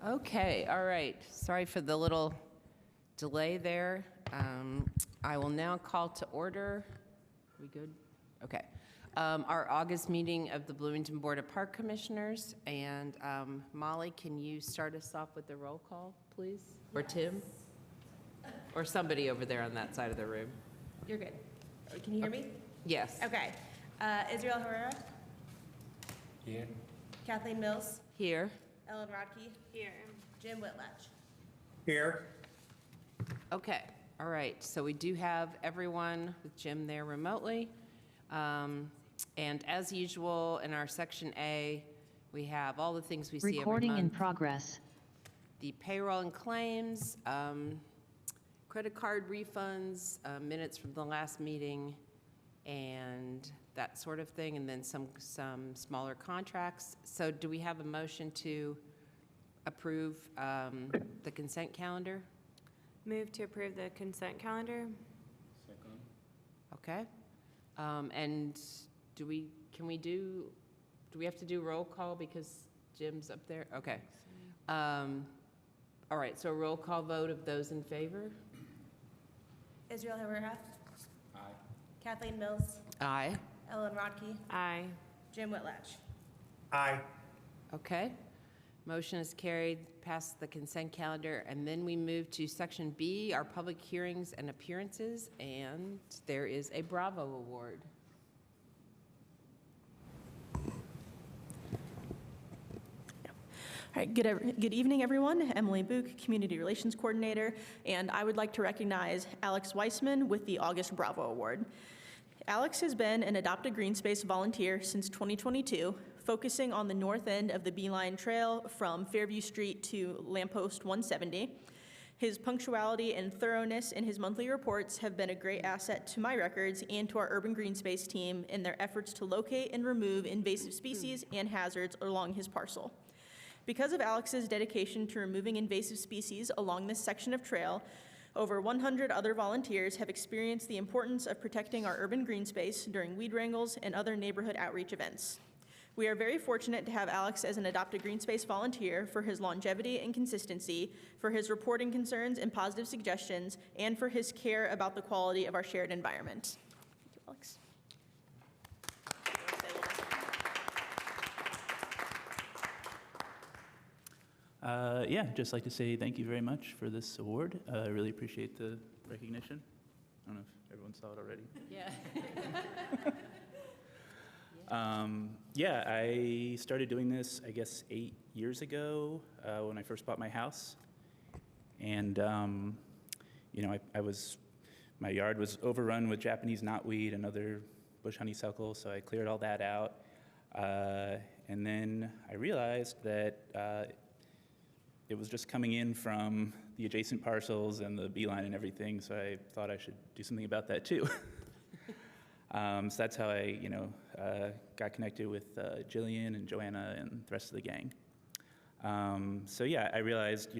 Okay, all right. Sorry for the little delay there. I will now call to order. We good? Okay. Our August meeting of the Bloomington Board of Park Commissioners. And Molly, can you start us off with the roll call, please? Or Tim? Or somebody over there on that side of the room. You're good. Can you hear me? Yes. Okay. Israel Herrera? Here. Kathleen Mills? Here. Ellen Rodkey? Here. Jim Whitlatch? Here. Okay, all right. So we do have everyone with Jim there remotely. And as usual, in our Section A, we have all the things we see every month. Recording in progress. The payroll and claims, credit card refunds, minutes from the last meeting, and that sort of thing, and then some smaller contracts. So do we have a motion to approve the consent calendar? Move to approve the consent calendar. Second. Okay. And do we have to do roll call because Jim's up there? Okay. All right, so a roll call vote of those in favor? Israel Herrera? Aye. Kathleen Mills? Aye. Ellen Rodkey? Aye. Jim Whitlatch? Aye. Okay. Motion is carried, past the consent calendar, and then we move to Section B, our public hearings and appearances, and there is a Bravo Award. All right, good evening, everyone. Emily Book, Community Relations Coordinator, and I would like to recognize Alex Weissman with the August Bravo Award. Alex has been an adopted green space volunteer since 2022, focusing on the north end of the Beeline Trail from Fairview Street to Lamppost 170. His punctuality and thoroughness in his monthly reports have been a great asset to my records and to our urban green space team in their efforts to locate and remove invasive species and hazards along his parcel. Because of Alex's dedication to removing invasive species along this section of trail, over 100 other volunteers have experienced the importance of protecting our urban green space during weed wrangles and other neighborhood outreach events. We are very fortunate to have Alex as an adopted green space volunteer for his longevity and consistency, for his reporting concerns and positive suggestions, and for his care about the quality of our shared environment. Thank you, Alex. Yeah, just like to say thank you very much for this award. I really appreciate the recognition. I don't know if everyone saw it already. Yeah. Yeah, I started doing this, I guess, 8 years ago when I first bought my house. And, you know, my yard was overrun with Japanese knotweed and other bush honeysuckle, so I cleared all that out. And then I realized that it was just coming in from the adjacent parcels and the beeline and everything, so I thought I should do something about that too. So that's how I, got connected with Jillian and Joanna and the rest of the gang. So yeah, I realized,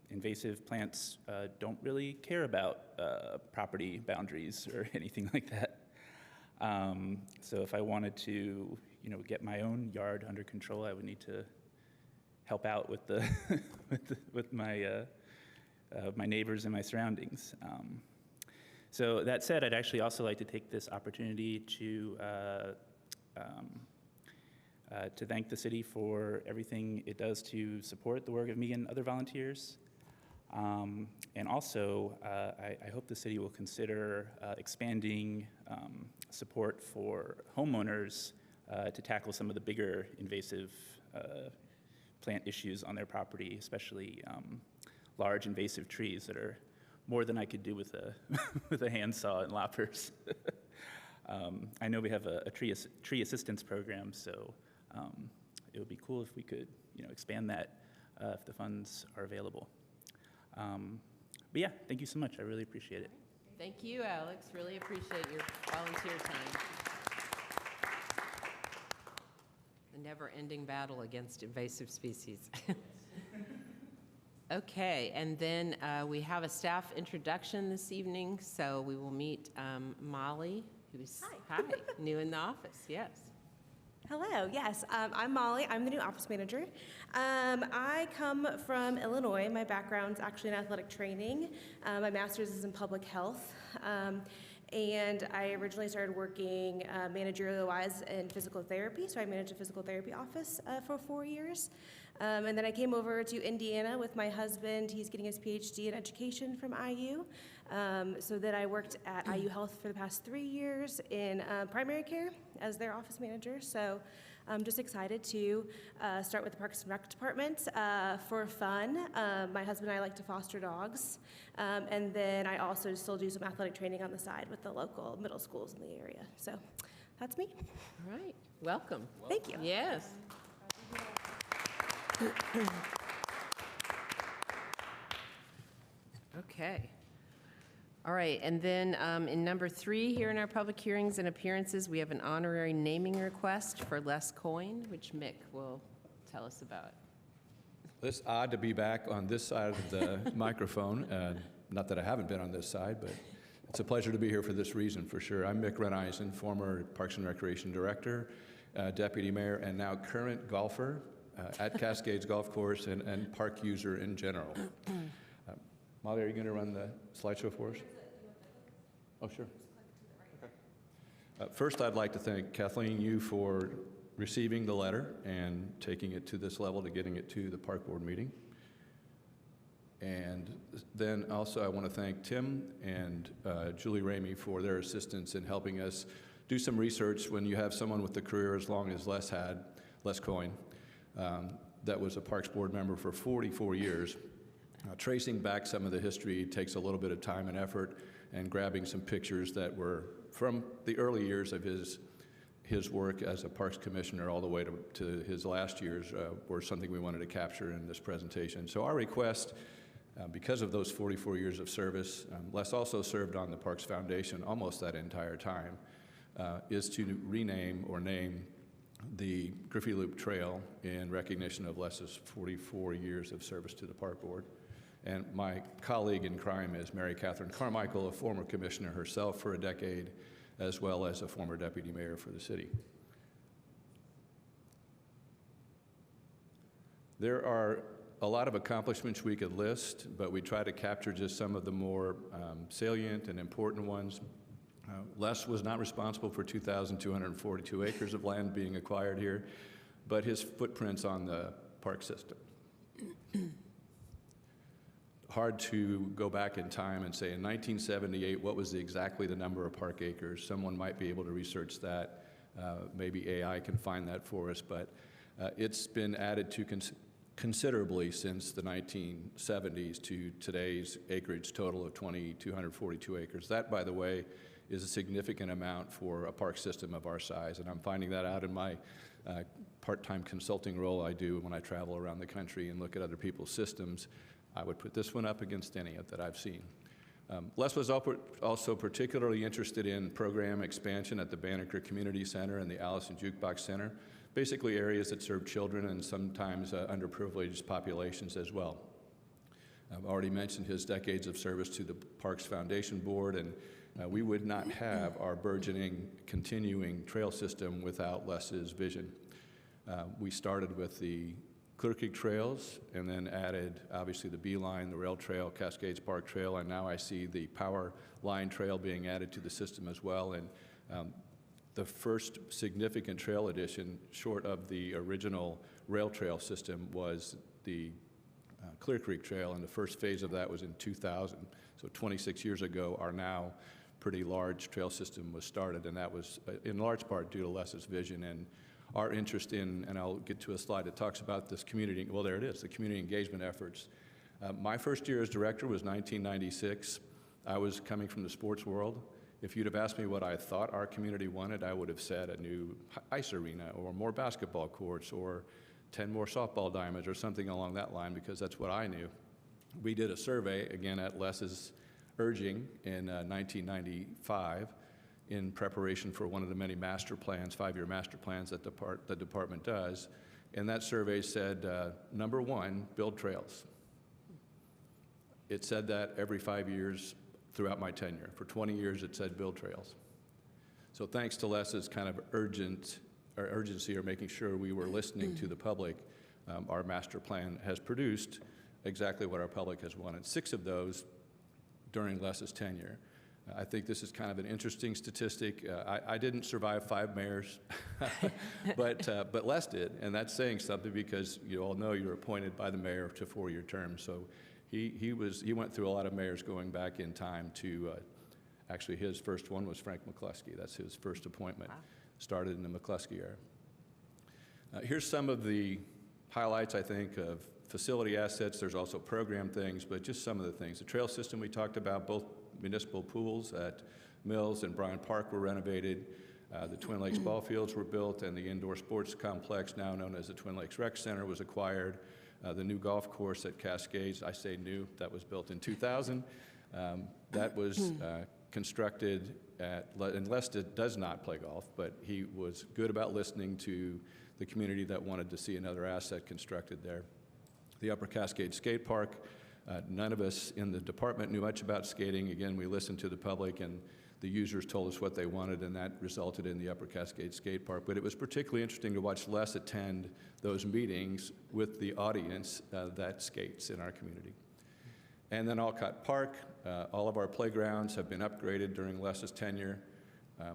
invasive plants don't really care about property boundaries or anything like that. So if I wanted to, get my own yard under control, I would need to help out with the with my my neighbors and my surroundings. So that said, I'd actually also like to take this opportunity to thank the city for everything it does to support the work of me and other volunteers. And also, I hope the city will consider expanding support for homeowners to tackle some of the bigger invasive plant issues on their property, especially large invasive trees that are more than I could do with a with a handsaw and loppers. I know we have a tree assistance program, so it would be cool if we could expand that if the funds are available. But yeah, thank you so much. I really appreciate it. Thank you, Alex. Really appreciate your volunteer time. The never-ending battle against invasive species. Okay, and then we have a staff introduction this evening, so we will meet Molly, who's hi, new in the office, yes. Hello, yes, I'm Molly. I'm the new office manager. I come from Illinois. My background's actually in athletic training. My master's is in public health. And I originally started working managerial-wise in physical therapy, so I managed a physical therapy office for 4 years. And then I came over to Indiana with my husband. He's getting his PhD in education from IU. So then I worked at IU Health for the past 3 years in primary care as their office manager. So I'm just excited to start with the Parks and Rec Department for fun. My husband and I like to foster dogs. And then I also still do some athletic training on the side with the local middle schools in the area. So that's me. All right, welcome. Thank you. Yes. Okay. All right, and then in number 3, here in our public hearings and appearances, we have an honorary naming request for Les Coyne, which Mick will tell us about. It's odd to be back on this side of the microphone. Not that I haven't been on this side, but it's a pleasure to be here for this reason, for sure. I'm Mick Reneisen, former Parks and Recreation Director, Deputy Mayor, and now current golfer at Cascades Golf Course and park user in general. Molly, are you going to run the slideshow for us? Oh, sure. Okay. First, I'd like to thank Kathleen, you for receiving the letter and taking it to this level to getting it to the park board meeting. And then also I want to thank Tim and Julie Ramey for their assistance in helping us do some research when you have someone with a career as long as Les had, Les Coyne, that was a Parks Board member for 44 years. Tracing back some of the history takes a little bit of time and effort, and grabbing some pictures that were from the early years of his work as a Parks Commissioner all the way to his last years were something we wanted to capture in this presentation. So our request, because of those 44 years of service, Les also served on the Parks Foundation almost that entire time, is to rename or name the Griffey Loop Trail in recognition of Les's 44 years of service to the Park Board. And my colleague in crime is Mary Catherine Carmichael, a former commissioner herself for a decade, as well as a former deputy mayor for the city. There are a lot of accomplishments we could list, but we try to capture just some of the more salient and important ones. Les was not responsible for 2,242 acres of land being acquired here, but his footprints on the park system. Hard to go back in time and say in 1978 what was exactly the number of park acres. Someone might be able to research that. Maybe AI can find that for us, but it's been added to considerably since the 1970s to today's acreage total of 2,242 acres. That, by the way, is a significant amount for a park system of our size, and I'm finding that out in my part-time consulting role I do when I travel around the country and look at other people's systems. I would put this one up against any that I've seen. Les was also particularly interested in program expansion at the Banneker Community Center and the Allison Jukebox Center, basically areas that serve children and sometimes underprivileged populations as well. I've already mentioned his decades of service to the Parks Foundation Board, and we would not have our burgeoning, continuing trail system without Les's vision. We started with the Clear Creek Trails and then added, obviously, the Beeline, the Rail Trail, Cascades Park Trail, and now I see the Power Line Trail being added to the system as well. And the first significant trail addition, short of the original rail trail system, was the Clear Creek Trail, and the first phase of that was in 2000. So 26 years ago, our now pretty large trail system was started, and that was in large part due to Les's vision and our interest in, and I'll get to a slide that talks about this community, well, there it is, the community engagement efforts. My first year as director was 1996. I was coming from the sports world. If you'd have asked me what I thought our community wanted, I would have said a new ice arena or more basketball courts or 10 more softball diamonds or something along that line, because that's what I knew. We did a survey, again at Les's urging, in 1995 in preparation for one of the many master plans, 5-year master plans that the department does. And that survey said, number one, build trails. It said that every 5 years throughout my tenure. For 20 years, it said build trails. So thanks to Les's kind of urgent or urgency or making sure we were listening to the public, our master plan has produced exactly what our public has wanted. 6 of those during Les's tenure. I think this is kind of an interesting statistic. I didn't survive 5 mayors, but Les did, and that's saying something because you all know you're appointed by the mayor to 4-year terms. So he went through a lot of mayors going back in time to, actually his first one was Frank McCluskey. That's his first appointment. Wow. Started in the McCluskey era. Here's some of the highlights, I think, of facility assets. There's also program things, but just some of the things. The trail system we talked about, both municipal pools at Mills and Bryant Park were renovated. The Twin Lakes ball fields were built, and the indoor sports complex, now known as the Twin Lakes Rec Center, was acquired. The new golf course at Cascades, I say new, that was built in 2000. That was constructed at, and Les does not play golf, but he was good about listening to the community that wanted to see another asset constructed there. The Upper Cascade Skate Park, none of us in the department knew much about skating. Again, we listened to the public, and the users told us what they wanted, and that resulted in the Upper Cascade Skate Park. But it was particularly interesting to watch Les attend those meetings with the audience that skates in our community. And then Alcott Park, all of our playgrounds have been upgraded during Les's tenure.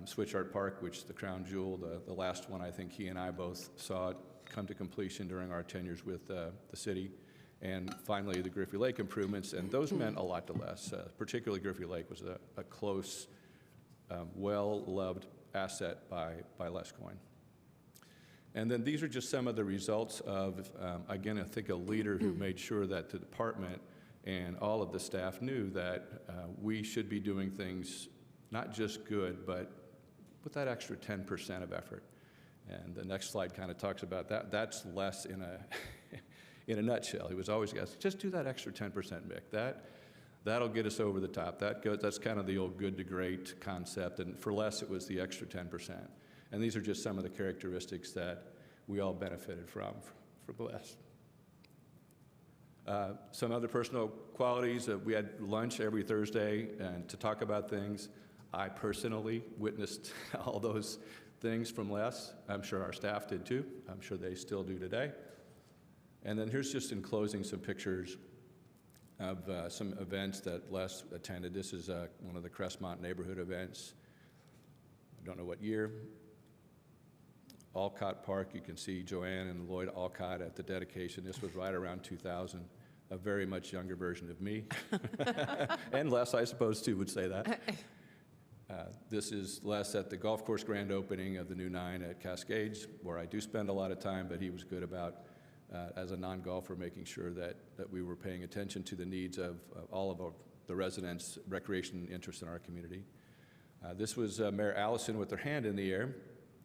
Switchart Park, which is the crown jewel, the last one I think he and I both saw come to completion during our tenures with the city. And finally, the Griffey Lake improvements, and those meant a lot to Les. Particularly Griffey Lake was a close, well-loved asset by Les Coyne. And then these are just some of the results of, again, I think a leader who made sure that the department and all of the staff knew that we should be doing things not just good, but with that extra 10% of effort. And the next slide kind of talks about that. That's Les in a in a nutshell. He was always asking, just do that extra 10%, Mick. That'll get us over the top. That's kind of the old good to great concept. And for Les, it was the extra 10%. And these are just some of the characteristics that we all benefited from Les. Some other personal qualities. We had lunch every Thursday and to talk about things. I personally witnessed all those things from Les. I'm sure our staff did too. I'm sure they still do today. And then here's just in closing some pictures of some events that Les attended. This is one of the Crestmont neighborhood events. I don't know what year. Alcott Park, you can see Joanne and Lloyd Alcott at the dedication. This was right around 2000, a very much younger version of me. And Les, I suppose, too, would say that. This is Les at the golf course grand opening of the new 9 at Cascades, where I do spend a lot of time, but he was good about, as a non-golfer, making sure that we were paying attention to the needs of all of the residents' recreation interests in our community. This was Mayor Allison with her hand in the air.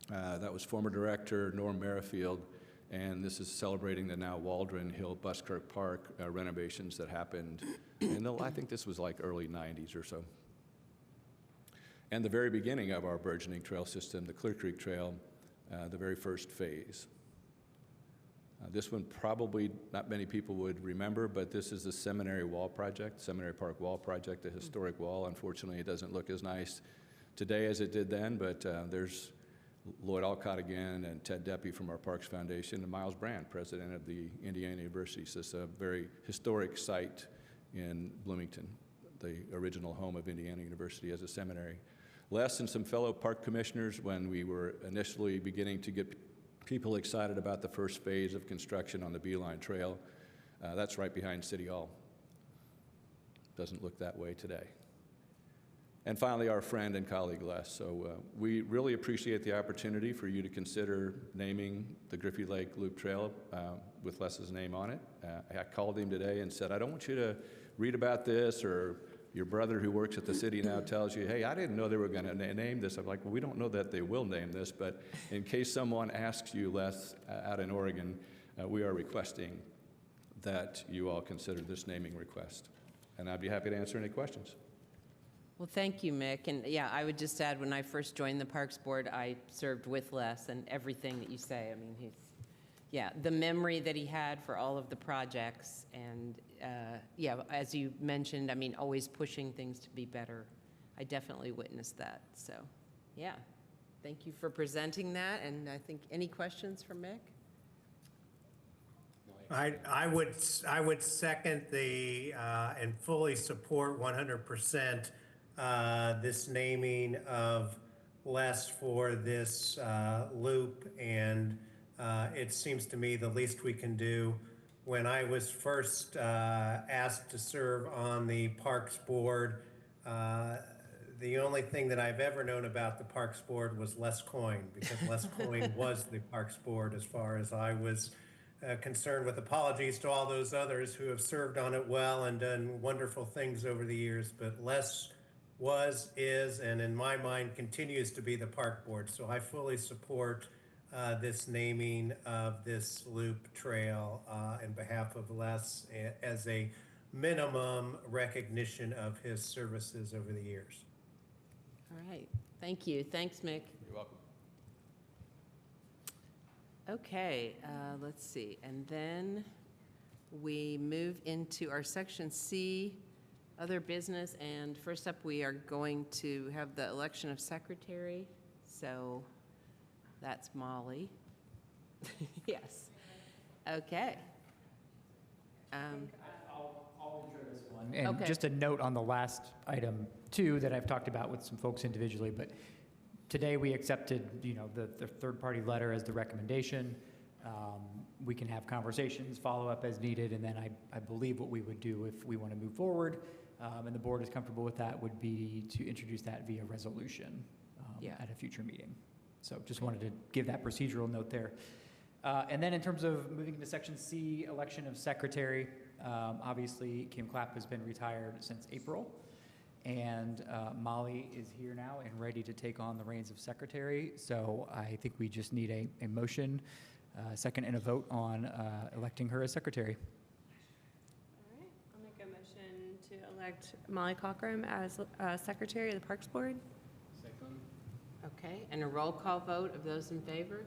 That was former director Norm Merrifield, and this is celebrating the now Waldron Hill Buskirk Park renovations that happened in I think this was like early 90s or so. And the very beginning of our burgeoning trail system, the Clear Creek Trail, the very first phase. This one probably not many people would remember, but this is the Seminary Wall Project, Seminary Park Wall Project, a historic wall. Unfortunately, it doesn't look as nice today as it did then, but there's Lloyd Alcott again and Ted Deppie from our Parks Foundation and Miles Brand, president of the Indiana University. So it's a very historic site in Bloomington, the original home of Indiana University as a seminary. Les and some fellow park commissioners, when we were initially beginning to get people excited about the first phase of construction on the Beeline Trail, that's right behind City Hall. Doesn't look that way today. And finally, our friend and colleague Les. So we really appreciate the opportunity for you to consider naming the Griffey Lake Loop Trail with Les's name on it. I called him today and said, I don't want you to read about this, or your brother who works at the city now tells you, hey, I didn't know they were going to name this. I'm like, well, we don't know that they will name this, but in case someone asks you, Les, out in Oregon, we are requesting that you all consider this naming request. And I'd be happy to answer any questions. Well, thank you, Mick. And yeah, I would just add, when I first joined the Parks Board, I served with Les, and everything that you say, I mean, the memory that he had for all of the projects, and yeah, as you mentioned, I mean, always pushing things to be better. I definitely witnessed that, so yeah. Thank you for presenting that, and I think, any questions for Mick? I would second the, and fully support 100% this naming of Les for this loop, and it seems to me the least we can do. When I was first asked to serve on the Parks Board, the only thing that I've ever known about the Parks Board was Les Coyne, because Les Coyne was the Parks Board as far as I was concerned, with apologies to all those others who have served on it well and done wonderful things over the years. But Les was, is, and in my mind continues to be the Park Board. So I fully support this naming of this loop trail in behalf of Les as a minimum recognition of his services over the years. All right, thank you. Thanks, Mick. You're welcome. Okay, let's see. And then we move into our section C, other business. And first up, we are going to have the election of secretary. So that's Molly. Yes. Okay. I'll intro this one. And Okay. just a note on the last item, too, that I've talked about with some folks individually, but today we accepted, the third-party letter as the recommendation. We can have conversations, follow up as needed, and then I believe what we would do if we want to move forward, and the board is comfortable with that, would be to introduce that via resolution Yeah. at a future meeting. So just wanted to give that procedural note there. And then in terms of moving into section C, election of secretary, obviously Kim Clapp has been retired since April, and Molly is here now and ready to take on the reins of secretary. So I think we just need a motion, second, and a vote on electing her as secretary. All right, I'll make a motion to elect Molly Cockrum as Secretary of the Parks Board. Second. Okay, and a roll call vote of those in favor?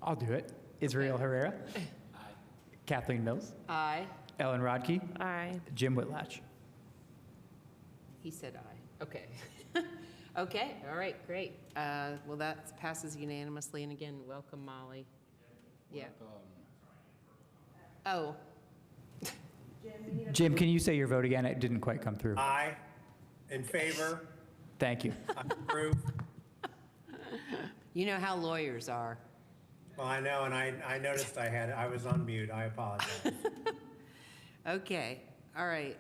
I'll do it. Israel Herrera. Aye. Kathleen Mills. Aye. Ellen Rodkey. Aye. Jim Whitlatch. He said aye. Okay. Okay, all right, great. Well, that passes unanimously, and again, welcome, Molly. Yeah. Oh, Jim, can you say your vote again? It didn't quite come through. Aye. In favor. Thank you. I approve. you know how lawyers are. Well, I know, and I noticed I was on mute. I apologize. Okay, all right.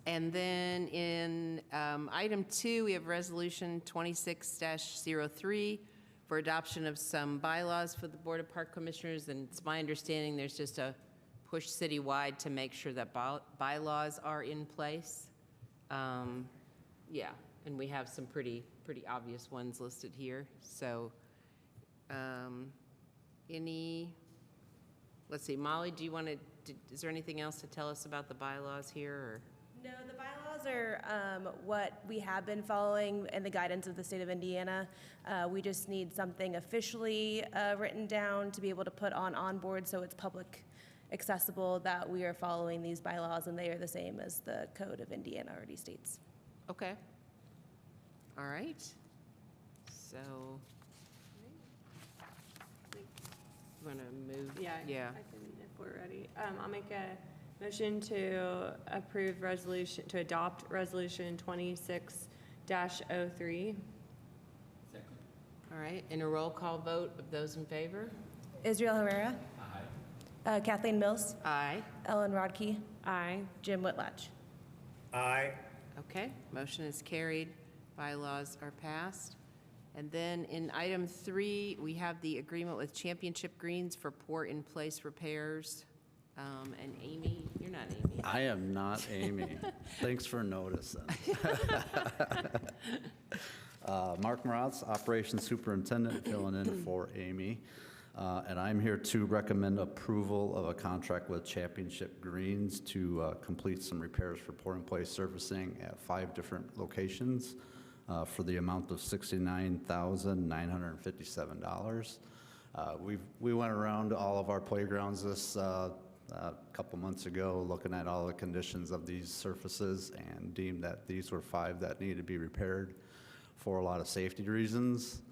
And then in item 2, we have resolution 26-03 for adoption of some bylaws for the Board of Park Commissioners. And it's my understanding there's just a push citywide to make sure that bylaws are in place. Yeah, and we have some pretty obvious ones listed here. So let's see, Molly, do you want to, is there anything else to tell us about the bylaws here, or? No, the bylaws are what we have been following in the guidance of the state of Indiana. We just need something officially written down to be able to put on board so it's public accessible that we are following these bylaws and they are the same as the code of Indiana already states. Okay. All right. So, you want to move? Yeah, Yeah. I can, if we're ready. I'll make a motion to approve resolution, to adopt resolution 26-03. All right, and a roll call vote of those in favor? Israel Herrera. Aye. Kathleen Mills. Aye. Ellen Rodkey. Aye. Jim Whitlatch. Aye. Okay, motion is carried. Bylaws are passed. And then in item 3, we have the agreement with Championship Greens for pour in place repairs. And Amy, you're not Amy. I am not Amy. Thanks for noticing. Mark Moratz, Operations Superintendent, filling in for Amy. And I'm here to recommend approval of a contract with Championship Greens to complete some repairs for pour-in-place surfacing at 5 different locations for the amount of $69,957. We went around all of our playgrounds this a couple months ago, looking at all the conditions of these surfaces, and deemed that these were 5 that needed to be repaired for a lot of safety reasons.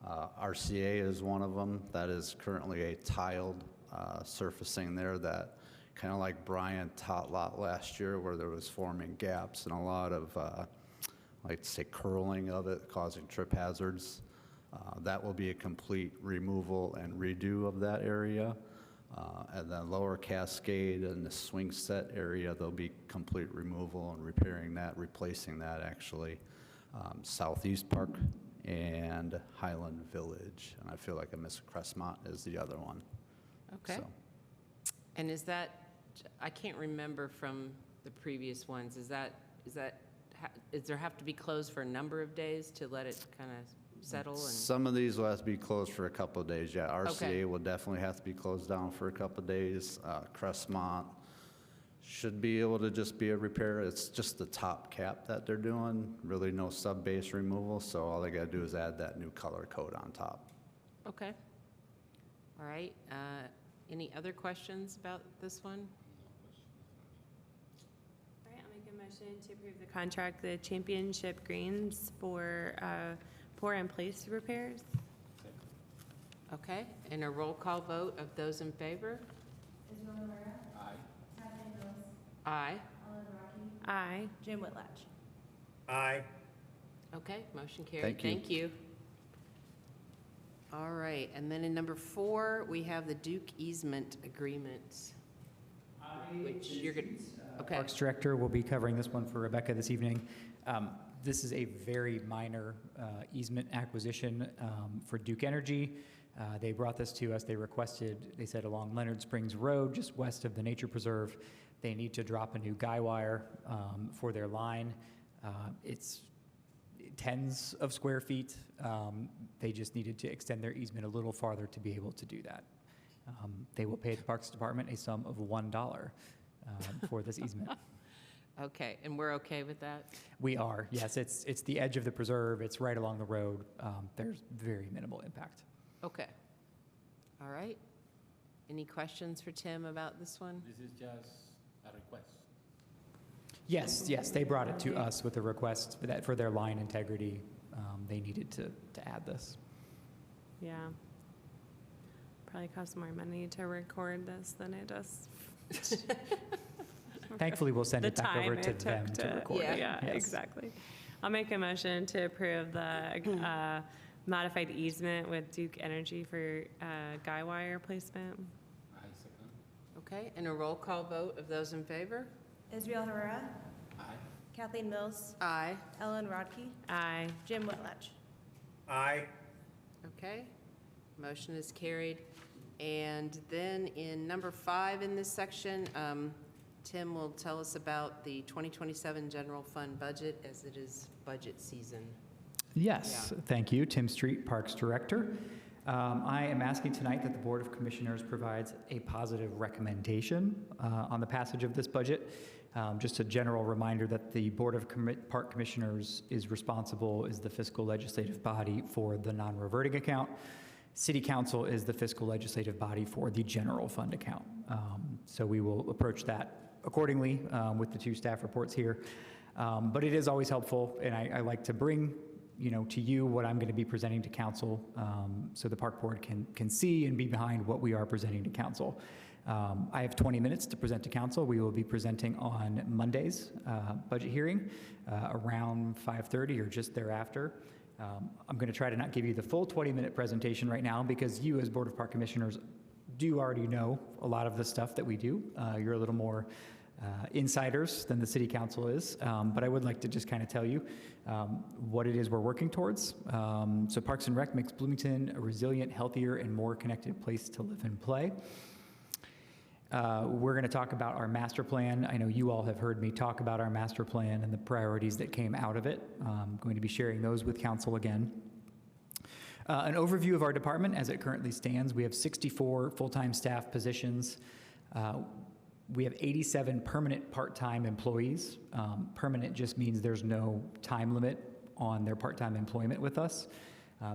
RCA is one of them. That is currently a tiled surfacing there that kind of like Brian taught lot last year where there was forming gaps and a lot of, like to say, curling of it, causing trip hazards. That will be a complete removal and redo of that area. And then Lower Cascade and the swing set area, there'll be complete removal and repairing that, replacing that actually. Southeast Park and Highland Village. And I feel like I missed Crestmont is the other one. Okay. So, And is that, I can't remember from the previous ones, is there have to be closed for a number of days to let it kind of settle? And some of these will have to be closed for a couple of days, yeah. RCA Okay. will definitely have to be closed down for a couple of days. Crestmont should be able to just be a repair. It's just the top cap that they're doing, really no sub-base removal, so all they gotta do is add that new color code on top. Okay. All right. Any other questions about this one? All right, I'll make a motion to approve the contract, the Championship Greens for pour and place repairs. Okay, and a roll call vote of those in favor? Aye. Aye. Jim Whitlatch. Aye. Okay, motion carried. Thank you. Thank you. All right, and then in number 4, we have the Duke easement agreement. Which you're good. Okay. Parks Director will be covering this one for Rebecca this evening. This is a very minor easement acquisition for Duke Energy. They brought this to us. They said along Leonard Springs Road, just west of the Nature Preserve, they need to drop a new guy wire for their line. It's tens of square feet. They just needed to extend their easement a little farther to be able to do that. They will pay the Parks Department a sum of $1 for this easement. Okay, and we're okay with that? We are, yes. It's the edge of the preserve. It's right along the road. There's very minimal impact. Okay. All right. Any questions for Tim about this one? This is just a request. Yes, they brought it to us with a request for their line integrity. They needed to add this. Yeah. Probably costs more money to record this than it does. Thankfully, we'll send The it back time over to it them took to record it. Yeah, Yes. exactly. I'll make a motion to approve the modified easement with Duke Energy for guy wire placement. I second. Okay, and a roll call vote of those in favor? Israel Herrera. Aye. Kathleen Mills. Aye. Ellen Rodkey. Aye. Jim Whitlatch. Aye. Okay, motion is carried. And then in number 5 in this section, Tim will tell us about the 2027 general fund budget as it is budget season. Yes, thank you. Tim Street, Parks Director. I am asking tonight that the Board of Commissioners provides a positive recommendation on the passage of this budget. Just a general reminder that the Board of Park Commissioners is the fiscal legislative body for the non-reverting account. City Council is the fiscal legislative body for the general fund account. So we will approach that accordingly with the 2 staff reports here. But it is always helpful, and I like to bring to you what I'm going to be presenting to council so the park board can see and be behind what we are presenting to council. I have 20 minutes to present to council. We will be presenting on Monday's budget hearing around 5:30 or just thereafter. I'm going to try to not give you the full 20-minute presentation right now because you as Board of Park Commissioners do already know a lot of the stuff that we do. You're a little more insiders than the City Council is, but I would like to just kind of tell you what it is we're working towards. So Parks and Rec makes Bloomington a resilient, healthier, and more connected place to live and play. We're going to talk about our master plan. I know you all have heard me talk about our master plan and the priorities that came out of it. I'm going to be sharing those with council again. An overview of our department as it currently stands. We have 64 full-time staff positions. We have 87 permanent part-time employees. Permanent just means there's no time limit on their part-time employment with us.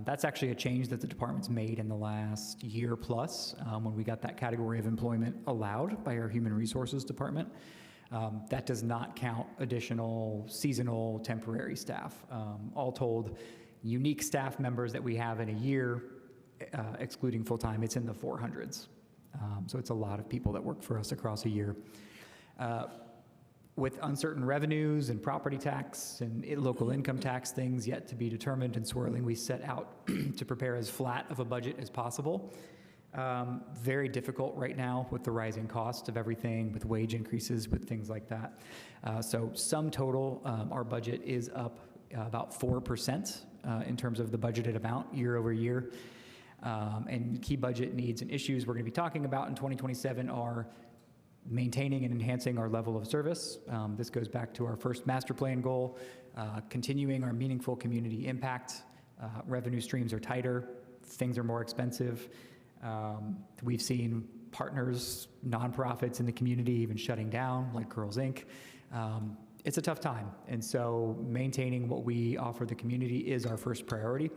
That's actually a change that the department's made in the last year plus when we got that category of employment allowed by our Human Resources Department. That does not count additional seasonal temporary staff. All told, unique staff members that we have in a year, excluding full-time, it's in the 400s. So it's a lot of people that work for us across a year. With uncertain revenues and property tax and local income tax things yet to be determined and swirling, we set out to prepare as flat of a budget as possible. Very difficult right now with the rising cost of everything, with wage increases, with things like that. So sum total, our budget is up about 4% in terms of the budgeted amount year over year. And key budget needs and issues we're going to be talking about in 2027 are maintaining and enhancing our level of service. This goes back to our first master plan goal, continuing our meaningful community impact. Revenue streams are tighter, things are more expensive. We've seen partners, nonprofits in the community even shutting down, like Girls Inc. It's a tough time, and so maintaining what we offer the community is our first priority.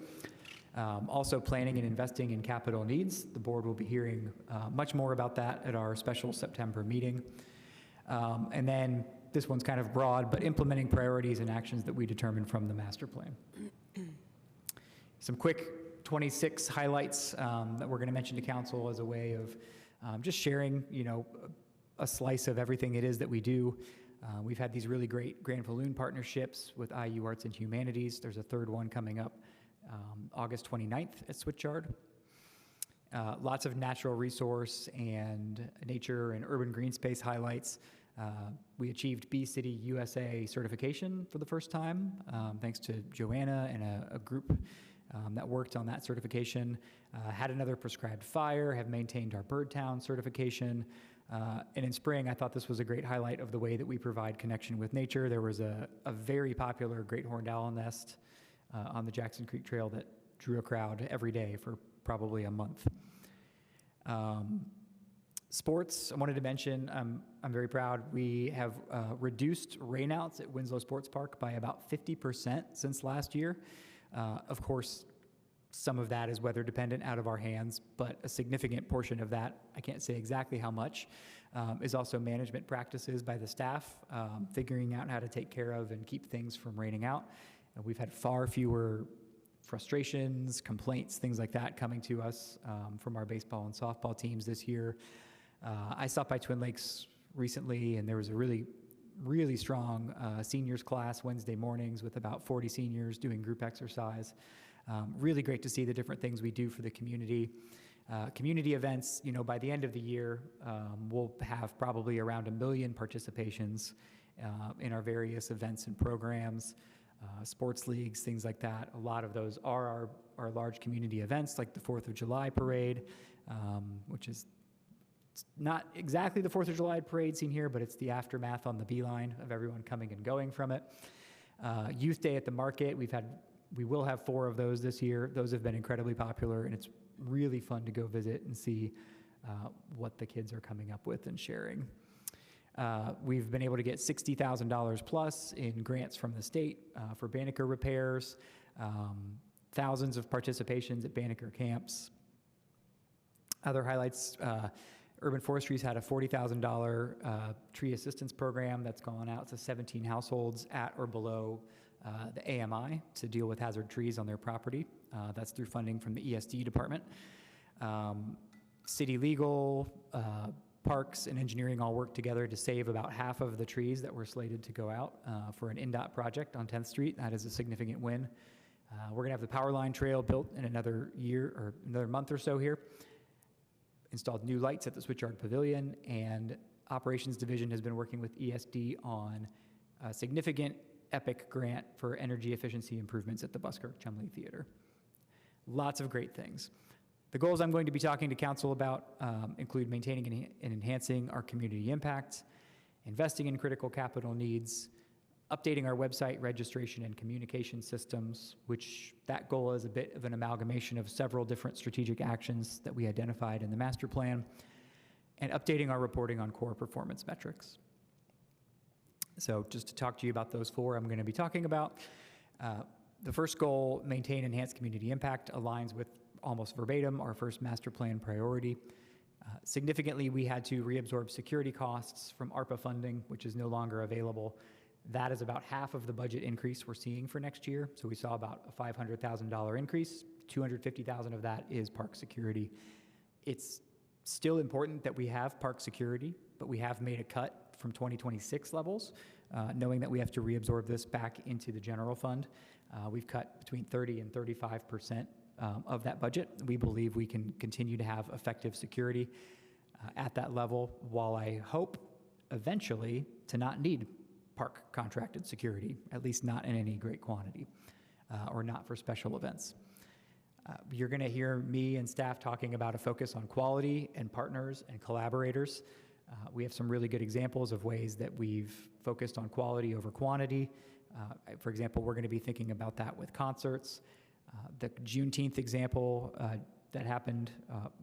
Also planning and investing in capital needs. The board will be hearing much more about that at our special September meeting. And then this one's kind of broad, but implementing priorities and actions that we determine from the master plan. Some quick 26 highlights that we're going to mention to council as a way of just sharing, a slice of everything it is that we do. We've had these really great Grand Balloon partnerships with IU Arts and Humanities. There's a third one coming up August 29th at Switchyard. Lots of natural resource and nature and urban green space highlights. We achieved Bee City USA certification for the first time, thanks to Joanna and a group that worked on that certification. Had another prescribed fire, have maintained our Bird Town certification. And in spring, I thought this was a great highlight of the way that we provide connection with nature. There was a very popular great horned owl nest on the Jackson Creek Trail that drew a crowd every day for probably a month. Sports, I wanted to mention, I'm very proud. We have reduced rainouts at Winslow Sports Park by about 50% since last year. Of course, some of that is weather dependent, out of our hands, but a significant portion of that, I can't say exactly how much, is also management practices by the staff, figuring out how to take care of and keep things from raining out. And we've had far fewer frustrations, complaints, things like that coming to us from our baseball and softball teams this year. I stopped by Twin Lakes recently, and there was a really, really strong seniors class Wednesday mornings with about 40 seniors doing group exercise. Really great to see the different things we do for the community. Community events, by the end of the year, we'll have probably around 1 million participations in our various events and programs. Sports leagues, things like that. A lot of those are our large community events, like the 4th of July parade, which is not exactly the 4th of July parade seen here, but it's the aftermath on the beeline of everyone coming and going from it. Youth Day at the market, we will have 4 of those this year. Those have been incredibly popular, and it's really fun to go visit and see what the kids are coming up with and sharing. We've been able to get $60,000 plus in grants from the state for Banneker repairs, thousands of participations at Banneker camps. Other highlights, Urban Forestry's had a $40,000 tree assistance program that's gone out to 17 households at or below the AMI to deal with hazard trees on their property. That's through funding from the ESD department. City Legal, Parks, and Engineering all work together to save about half of the trees that were slated to go out for an NDOT project on 10th Street. That is a significant win. We're going to have the power line trail built in another year or another month or so here. Installed new lights at the Switchyard Pavilion, and Operations Division has been working with ESD on a significant EPIC grant for energy efficiency improvements at the Buskirk Chumley Theater. Lots of great things. The goals I'm going to be talking to council about include maintaining and enhancing our community impact, investing in critical capital needs, updating our website registration and communication systems, which that goal is a bit of an amalgamation of several different strategic actions that we identified in the master plan, and updating our reporting on core performance metrics. So just to talk to you about those 4 I'm going to be talking about. The first goal, maintain enhanced community impact, aligns with almost verbatim our first master plan priority. Significantly, we had to reabsorb security costs from ARPA funding, which is no longer available. That is about half of the budget increase we're seeing for next year. So we saw about a $500,000 increase. 250,000 of that is park security. It's still important that we have park security, but we have made a cut from 2026 levels, knowing that we have to reabsorb this back into the general fund. We've cut between 30 and 35% of that budget. We believe we can continue to have effective security at that level, while I hope eventually to not need park contracted security, at least not in any great quantity, or not for special events. You're going to hear me and staff talking about a focus on quality and partners and collaborators. We have some really good examples of ways that we've focused on quality over quantity. For example, we're going to be thinking about that with concerts. The Juneteenth example that happened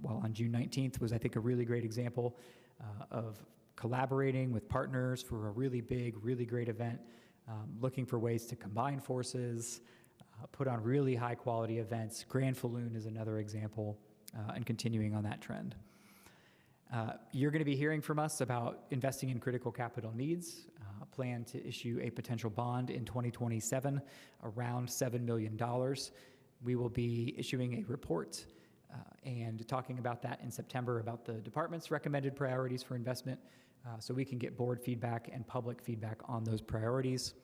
on June 19th was, I think, a really great example of collaborating with partners for a really big, really great event, looking for ways to combine forces, put on really high quality events. Grand Falloon is another example, and continuing on that trend. You're going to be hearing from us about investing in critical capital needs, plan to issue a potential bond in 2027, around $7 million. We will be issuing a report and talking about that in September, about the department's recommended priorities for investment, so we can get board feedback and public feedback on those priorities.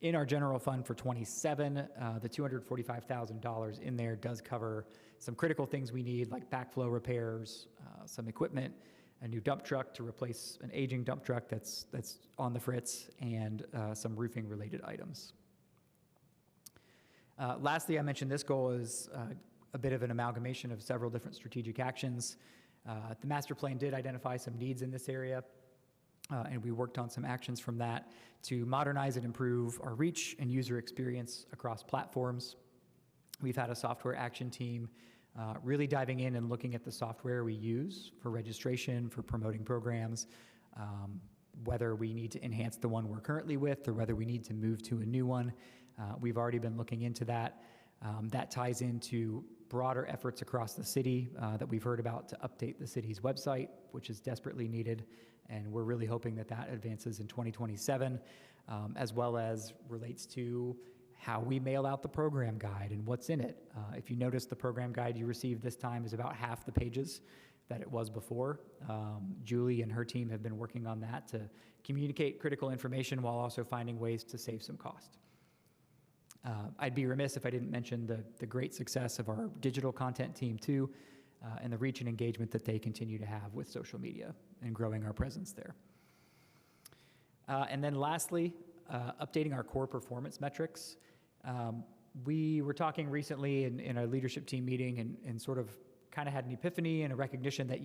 In our general fund for 27, the $245,000 in there does cover some critical things we need, like backflow repairs, some equipment, a new dump truck to replace an aging dump truck that's on the fritz, and some roofing related items. Lastly, I mentioned this goal is a bit of an amalgamation of several different strategic actions. The master plan did identify some needs in this area, and we worked on some actions from that to modernize and improve our reach and user experience across platforms. We've had a software action team really diving in and looking at the software we use for registration, for promoting programs, whether we need to enhance the one we're currently with or whether we need to move to a new one. We've already been looking into that. That ties into broader efforts across the city that we've heard about to update the city's website, which is desperately needed, and we're really hoping that that advances in 2027, as well as relates to how we mail out the program guide and what's in it. If you notice, the program guide you received this time is about half the pages that it was before. Julie and her team have been working on that to communicate critical information while also finding ways to save some cost. I'd be remiss if I didn't mention the great success of our digital content team too, and the reach and engagement that they continue to have with social media and growing our presence there. And then lastly, updating our core performance metrics. We were talking recently in our leadership team meeting and sort of kind of had an epiphany and a recognition that,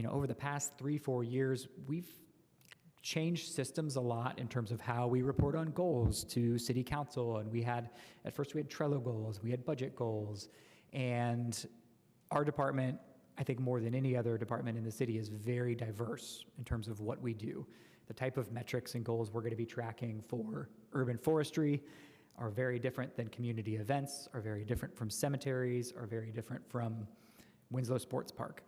over the past 3-4 years, we've changed systems a lot in terms of how we report on goals to city council. And at first we had Trello goals, we had budget goals, and our department, I think more than any other department in the city, is very diverse in terms of what we do. The type of metrics and goals we're going to be tracking for urban forestry are very different than community events, are very different from cemeteries, are very different from Winslow Sports Park.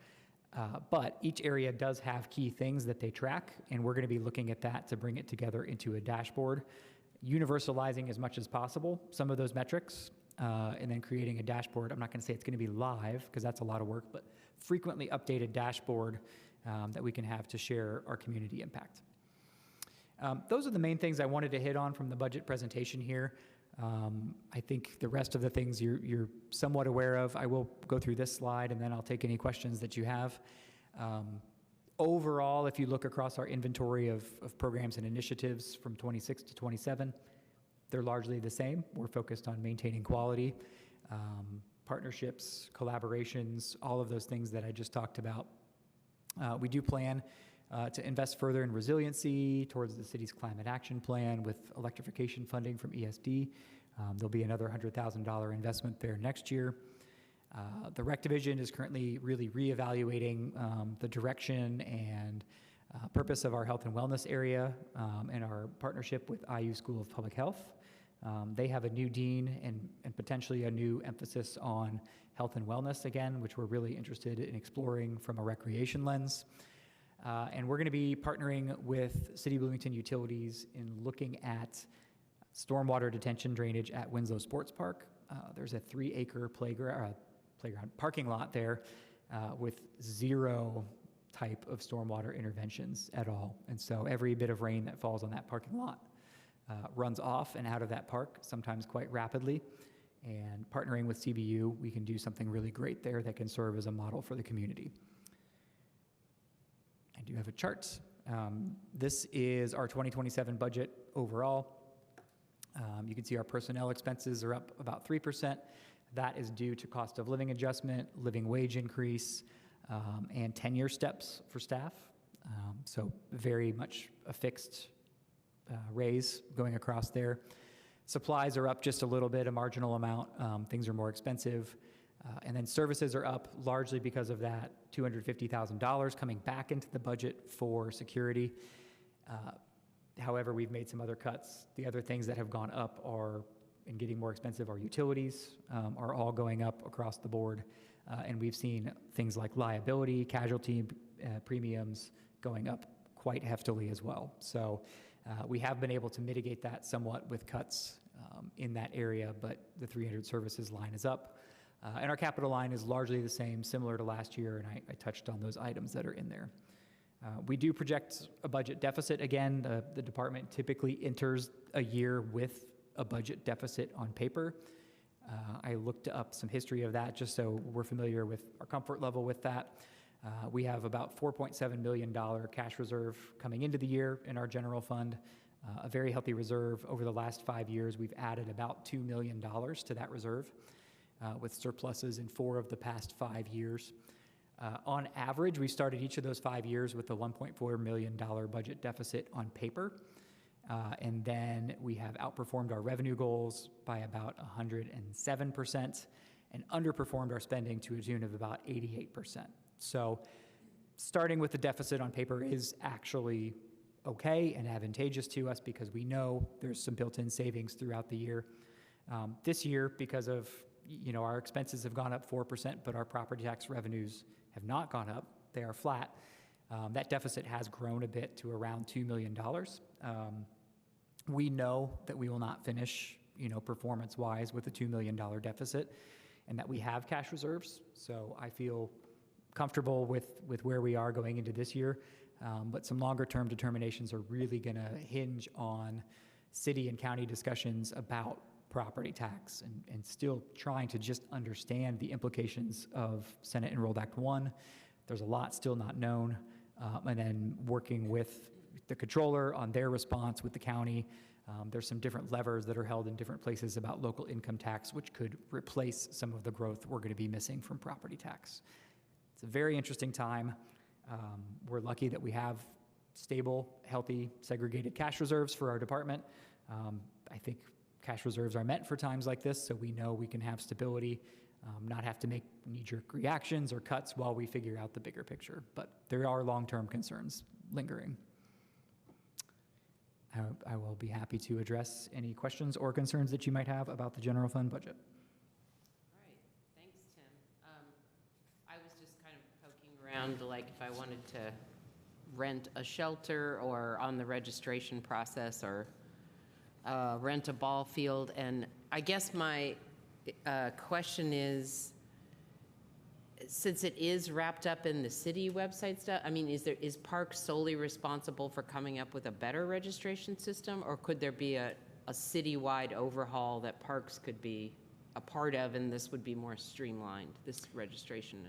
But each area does have key things that they track, and we're going to be looking at that to bring it together into a dashboard, universalizing as much as possible some of those metrics, and then creating a dashboard. I'm not going to say it's going to be live, because that's a lot of work, but frequently updated dashboard that we can have to share our community impact. Those are the main things I wanted to hit on from the budget presentation here. I think the rest of the things you're somewhat aware of. I will go through this slide, and then I'll take any questions that you have. Overall, if you look across our inventory of programs and initiatives from 26 to 27, they're largely the same. We're focused on maintaining quality, partnerships, collaborations, all of those things that I just talked about. We do plan to invest further in resiliency towards the city's climate action plan with electrification funding from ESD. There'll be another $100,000 investment there next year. The rec division is currently really reevaluating the direction and purpose of our health and wellness area and our partnership with IU School of Public Health. They have a new dean and potentially a new emphasis on health and wellness again, which we're really interested in exploring from a recreation lens. And we're going to be partnering with City of Bloomington Utilities in looking at stormwater detention drainage at Winslow Sports Park. There's a 3-acre playground parking lot there with 0 type of stormwater interventions at all. And so every bit of rain that falls on that parking lot runs off and out of that park, sometimes quite rapidly. And partnering with CBU, we can do something really great there that can serve as a model for the community. I do have a chart. This is our 2027 budget overall. You can see our personnel expenses are up about 3%. That is due to cost of living adjustment, living wage increase, and tenure steps for staff. So very much a fixed raise going across there. Supplies are up just a little bit, a marginal amount. Things are more expensive. And then services are up largely because of that $250,000 coming back into the budget for security. However, we've made some other cuts. The other things that have gone up are, and getting more expensive, are utilities, are all going up across the board. And we've seen things like liability, casualty premiums going up quite heftily as well. So we have been able to mitigate that somewhat with cuts in that area, but the 300 services line is up. And our capital line is largely the same, similar to last year, and I touched on those items that are in there. We do project a budget deficit again. The department typically enters a year with a budget deficit on paper. I looked up some history of that just so we're familiar with our comfort level with that. We have about $4.7 million cash reserve coming into the year in our general fund, a very healthy reserve. Over the last 5 years, we've added about $2 million to that reserve, with surpluses in 4 of the past 5 years. On average, we started each of those 5 years with a $1.4 million budget deficit on paper. And then we have outperformed our revenue goals by about 107% and underperformed our spending to a tune of about 88%. So starting with the deficit on paper is actually okay and advantageous to us because we know there's some built-in savings throughout the year. This year, because of, our expenses have gone up 4%, but our property tax revenues have not gone up. They are flat. That deficit has grown a bit to around $2 million. We know that we will not finish, performance-wise with a $2 million deficit and that we have cash reserves. So I feel comfortable with where we are going into this year. But some longer-term determinations are really going to hinge on city and county discussions about property tax and still trying to just understand the implications of Senate Enrolled Act 1. There's a lot still not known. And then working with the controller on their response with the county. There's some different levers that are held in different places about local income tax, which could replace some of the growth we're going to be missing from property tax. It's a very interesting time. We're lucky that we have stable, healthy, segregated cash reserves for our department. I think cash reserves are meant for times like this, so we know we can have stability, not have to make knee-jerk reactions or cuts while we figure out the bigger picture. But there are long-term concerns lingering. I will be happy to address any questions or concerns that you might have about the general fund budget. All right, thanks, Tim. I was just kind of poking around, like if I wanted to rent a shelter or on the registration process or rent a ball field. And I guess my question is, since it is wrapped up in the city website stuff, I mean, is Parks solely responsible for coming up with a better registration system, or could there be a citywide overhaul that Parks could be a part of, and this would be more streamlined, this registration?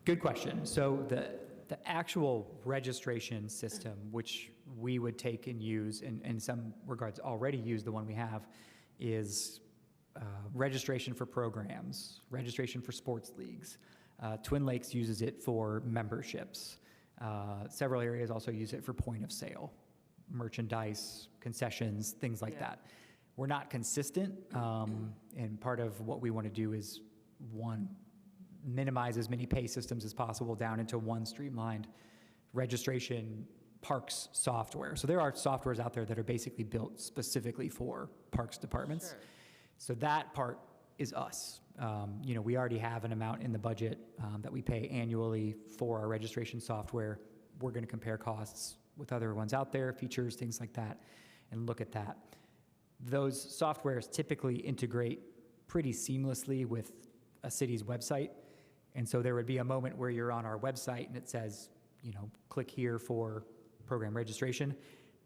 Good question. So the actual registration system, which we would take and use, and in some regards already use the one we have, is registration for programs, registration for sports leagues. Twin Lakes uses it for memberships. Several areas also use it for point of sale, merchandise, concessions, things like that. We're not consistent, and part of what we want to do is, one, minimize as many pay systems as possible down into one streamlined registration Parks software. So there are softwares out there that are basically built specifically for Parks departments. Sure. So that part is us. We already have an amount in the budget that we pay annually for our registration software. we're going to compare costs with other ones out there, features, things like that, and look at that. Those softwares typically integrate pretty seamlessly with a city's website. And so there would be a moment where you're on our website and it says, click here for program registration.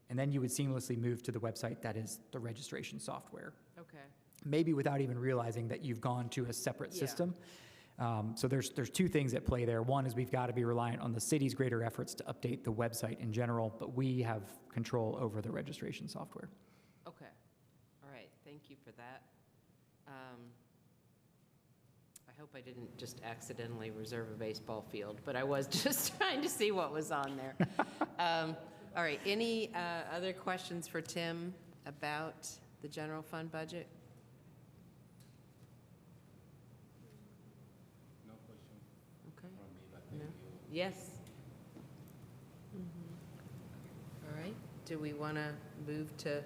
And then you would seamlessly move to the website that is the registration software, Okay. maybe without even realizing that you've gone to a separate Yeah. system. So there's two things at play there. One is we've got to be reliant on the city's greater efforts to update the website in general, but we have control over the registration software. Okay. All right. Thank you for that. I hope I didn't just accidentally reserve a baseball field, but I was just trying to see what was on there. All right. Any other questions for Tim about the general fund budget? No question Okay. from me, but No. thank you. Yes? All right. Do we want to move to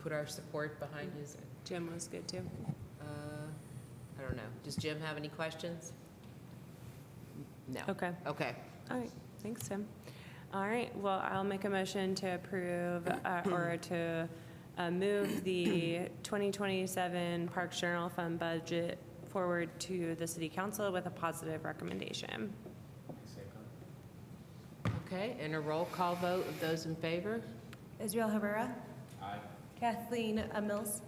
put our support behind his? Jim was good too. I don't know. Does Jim have any questions? No. Okay. Okay. All right, thanks, Tim. All right, well, I'll make a motion to approve or to move the 2027 Parks General Fund budget forward to the City Council with a positive recommendation. Second. Okay, and a roll call vote of those in favor? Israel Herrera, Aye. Kathleen Mills,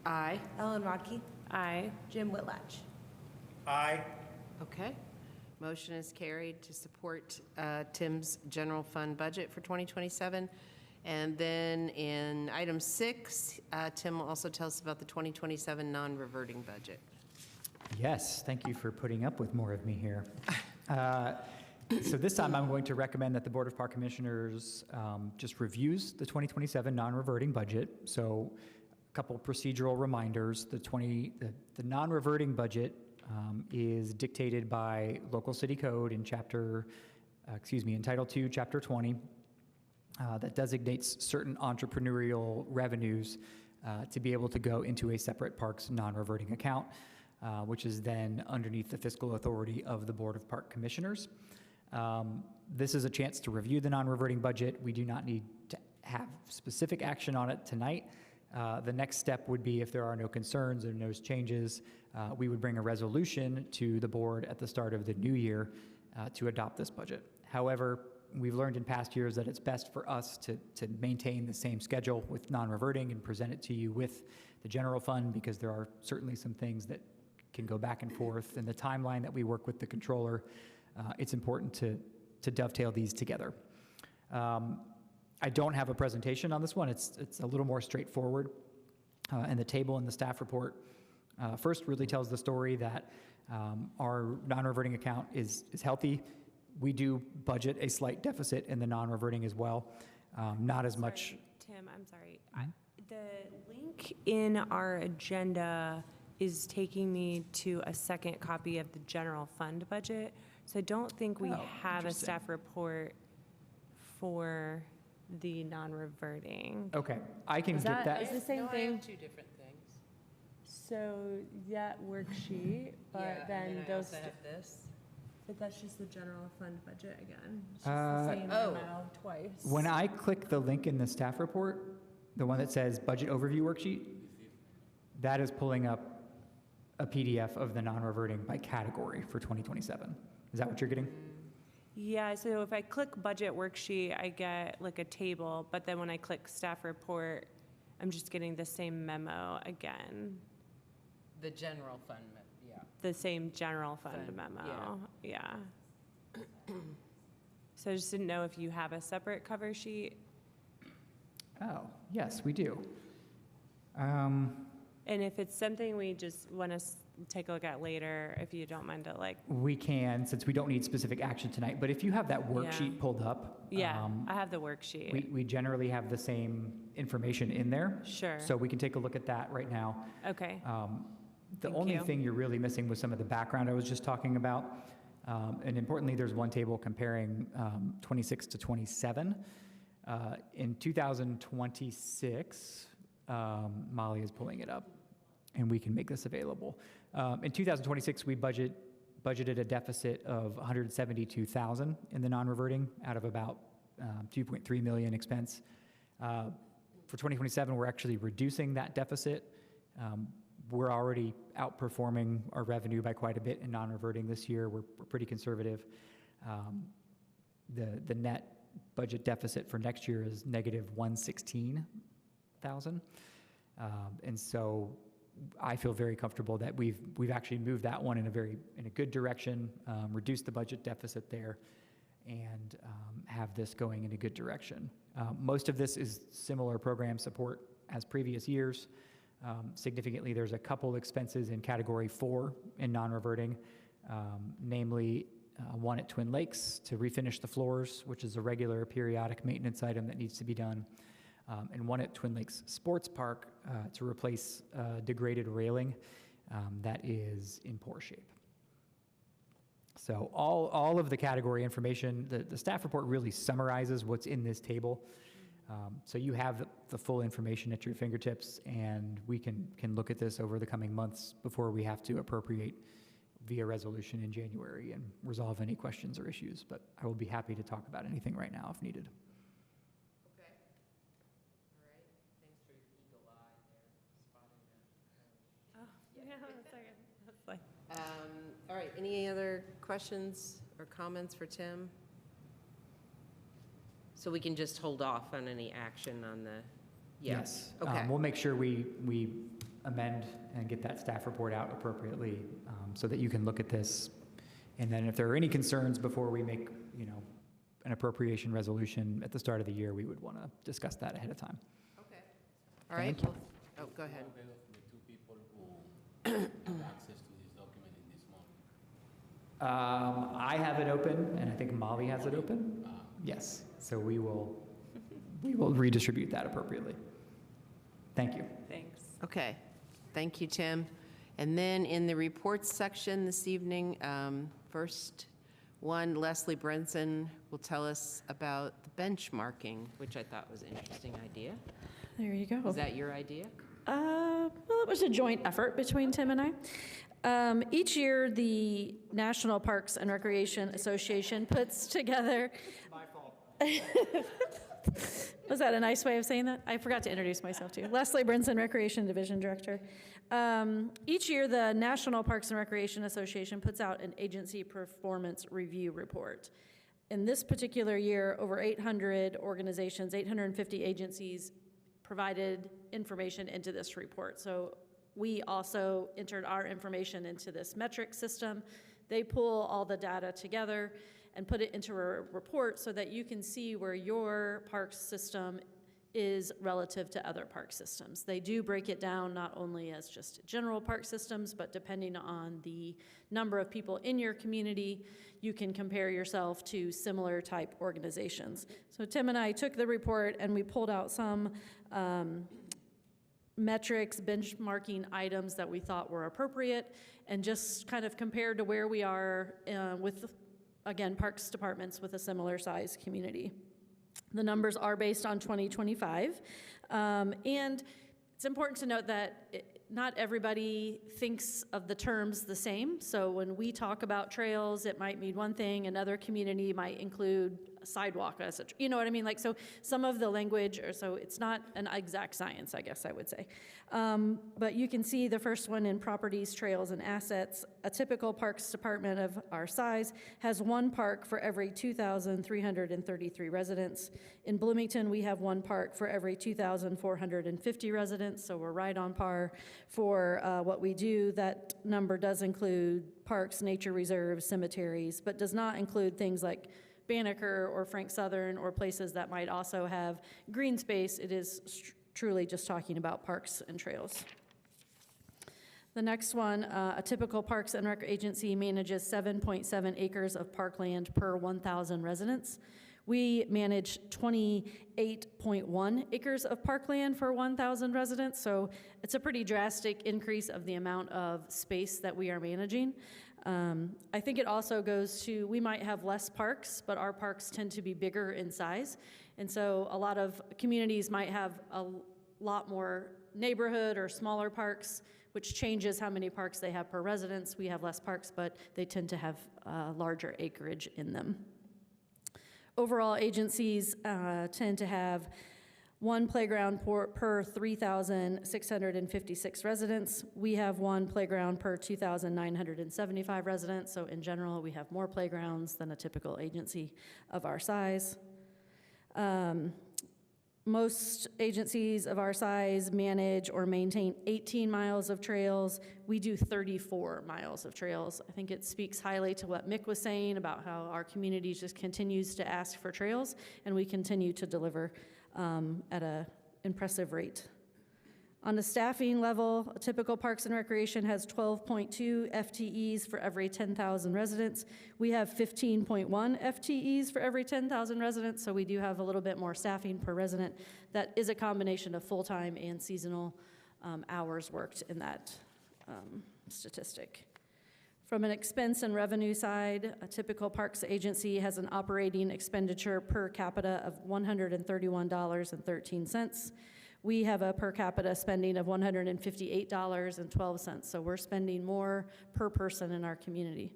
Aye. Ellen Rodkey, Aye. Jim Whitlatch. Aye. Okay. Motion is carried to support Tim's general fund budget for 2027. And then in item 6, Tim will also tell us about the 2027 non-reverting budget. Yes, thank you for putting up with more of me here. So this time I'm going to recommend that the Board of Park Commissioners just reviews the 2027 non-reverting budget. So a couple procedural reminders. The non-reverting budget is dictated by local city code in in Title II, Chapter 20, that designates certain entrepreneurial revenues to be able to go into a separate parks non-reverting account, which is then underneath the fiscal authority of the Board of Park Commissioners. This is a chance to review the non-reverting budget. We do not need to have specific action on it tonight. The next step would be, if there are no concerns or no changes, we would bring a resolution to the board at the start of the new year to adopt this budget. However, we've learned in past years that it's best for us to maintain the same schedule with non-reverting and present it to you with the general fund, because there are certainly some things that can go back and forth. And the timeline that we work with the controller, it's important to dovetail these together. I don't have a presentation on this one. It's a little more straightforward. And the table in the staff report first really tells the story that our non-reverting account is healthy. We do budget a slight deficit in the non-reverting as well. Not as much. Tim, I'm sorry. The link in our agenda is taking me to a second copy of the general fund budget. So I don't think we have a interesting. staff report for the non-reverting. Okay, I can Is get that. Is the same No, I thing? have two different things. So that worksheet, but Yeah, then and then I those, also have this. but that's just the general fund budget again. It's just Uh, the same Oh. amount twice. When I click the link in the staff report, the one that says budget overview worksheet, that is pulling up a PDF of the non-reverting by category for 2027. Is that what you're getting? Yeah, so if I click budget worksheet, I get like a table, but then when I click staff report, I'm just getting the same memo again. The general fund, yeah. The same general fund Fund, memo, yeah. So I just didn't know if you have a separate cover sheet. Oh, yes, we do. And if it's something we just want to take a look at later, if you don't mind to like, We can, since we don't need specific action tonight, but if you have that worksheet pulled up. yeah, I have the worksheet. We generally have the same information in there. Sure. So we can take a look at that right now. Okay, The Thank only you. thing you're really missing was some of the background I was just talking about. And importantly, there's one table comparing 26 to 27. In 2026, Molly is pulling it up, and we can make this available. In 2026, we budget budgeted a deficit of 172,000 in the non-reverting out of about 2.3 million expense. For 2027, we're actually reducing that deficit. We're already outperforming our revenue by quite a bit in non-reverting this year. We're pretty conservative. The net budget deficit for next year is negative 116,000. And so I feel very comfortable that we've actually moved that one in a good direction, reduced the budget deficit there, and have this going in a good direction. Most of this is similar program support as previous years. Significantly, there's a couple expenses in Category 4 in non-reverting, namely one at Twin Lakes to refinish the floors, which is a regular periodic maintenance item that needs to be done, and one at Twin Lakes Sports Park to replace degraded railing that is in poor shape. So all of the category information, the staff report really summarizes what's in this table. So you have the full information at your fingertips, and we can look at this over the coming months before we have to appropriate via resolution in January and resolve any questions or issues. But I will be happy to talk about anything right now if needed. Okay. All right. Thanks for your eagle eye there, spotting that. Oh, yeah, a second. That's like. All right, any other questions or comments for Tim? So we can just hold off on any action on the, Yes. Okay. We'll make sure we amend and get that staff report out appropriately so that you can look at this. And then if there are any concerns before we make, an appropriation resolution at the start of the year, we would want to discuss that ahead of time. Okay. All right. Thank you. Well, go ahead. One of the two people who have access to this document in this moment. I have it open, and I think Molly has it open. Yes. So we will redistribute that appropriately. Thank you. Thanks. Okay. Thank you, Tim. And then in the reports section this evening, first one, Leslie Brenson will tell us about the benchmarking, which I thought was an interesting idea. There you go. Is that your idea? Well, it was a joint effort between Tim and I. Each year, the National Parks and Recreation Association puts together. My fault. Was that a nice way of saying that? I forgot to introduce myself to you. Leslie Brinson, Recreation Division Director. Each year, the National Parks and Recreation Association puts out an agency performance review report. In this particular year, over 800 organizations, 850 agencies provided information into this report. So we also entered our information into this metric system. They pull all the data together and put it into a report so that you can see where your park system is relative to other park systems. They do break it down not only as just general park systems, but depending on the number of people in your community, you can compare yourself to similar type organizations. So Tim and I took the report and we pulled out some metrics, benchmarking items that we thought were appropriate, and just kind of compared to where we are with, again, parks departments with a similar size community. The numbers are based on 2025, and it's important to note that not everybody thinks of the terms the same. So when we talk about trails, it might mean one thing, another community might include a sidewalk, you know what I mean? Like, so some of the language, so it's not an exact science, I guess I would say. But you can see the first one in properties, trails, and assets. A typical parks department of our size has one park for every 2,333 residents. In Bloomington, we have one park for every 2,450 residents, so we're right on par for what we do. That number does include parks, nature reserves, cemeteries, but does not include things like Banneker or Frank Southern or places that might also have green space. It is truly just talking about parks and trails. The next one, a typical Parks and Rec agency manages 7.7 acres of parkland per 1,000 residents. We manage 28.1 acres of parkland for 1,000 residents, so it's a pretty drastic increase of the amount of space that we are managing. I think it also goes to, we might have less parks, but our parks tend to be bigger in size. And so a lot of communities might have lot more neighborhood or smaller parks, which changes how many parks they have per residence. We have less parks, but they tend to have larger acreage in them. Overall, agencies tend to have one playground per 3,656 residents. We have one playground per 2,975 residents. So in general, we have more playgrounds than a typical agency of our size. Most agencies of our size manage or maintain 18 miles of trails. We do 34 miles of trails. I think it speaks highly to what Mick was saying about how our community just continues to ask for trails, and we continue to deliver at an impressive rate. On a staffing level, a typical Parks and Recreation has 12.2 FTEs for every 10,000 residents. We have 15.1 FTEs for every 10,000 residents, so we do have a little bit more staffing per resident. That is a combination of full-time and seasonal hours worked in that statistic. From an expense and revenue side, a typical parks agency has an operating expenditure per capita of $131.13. We have a per capita spending of $158.12, so we're spending more per person in our community.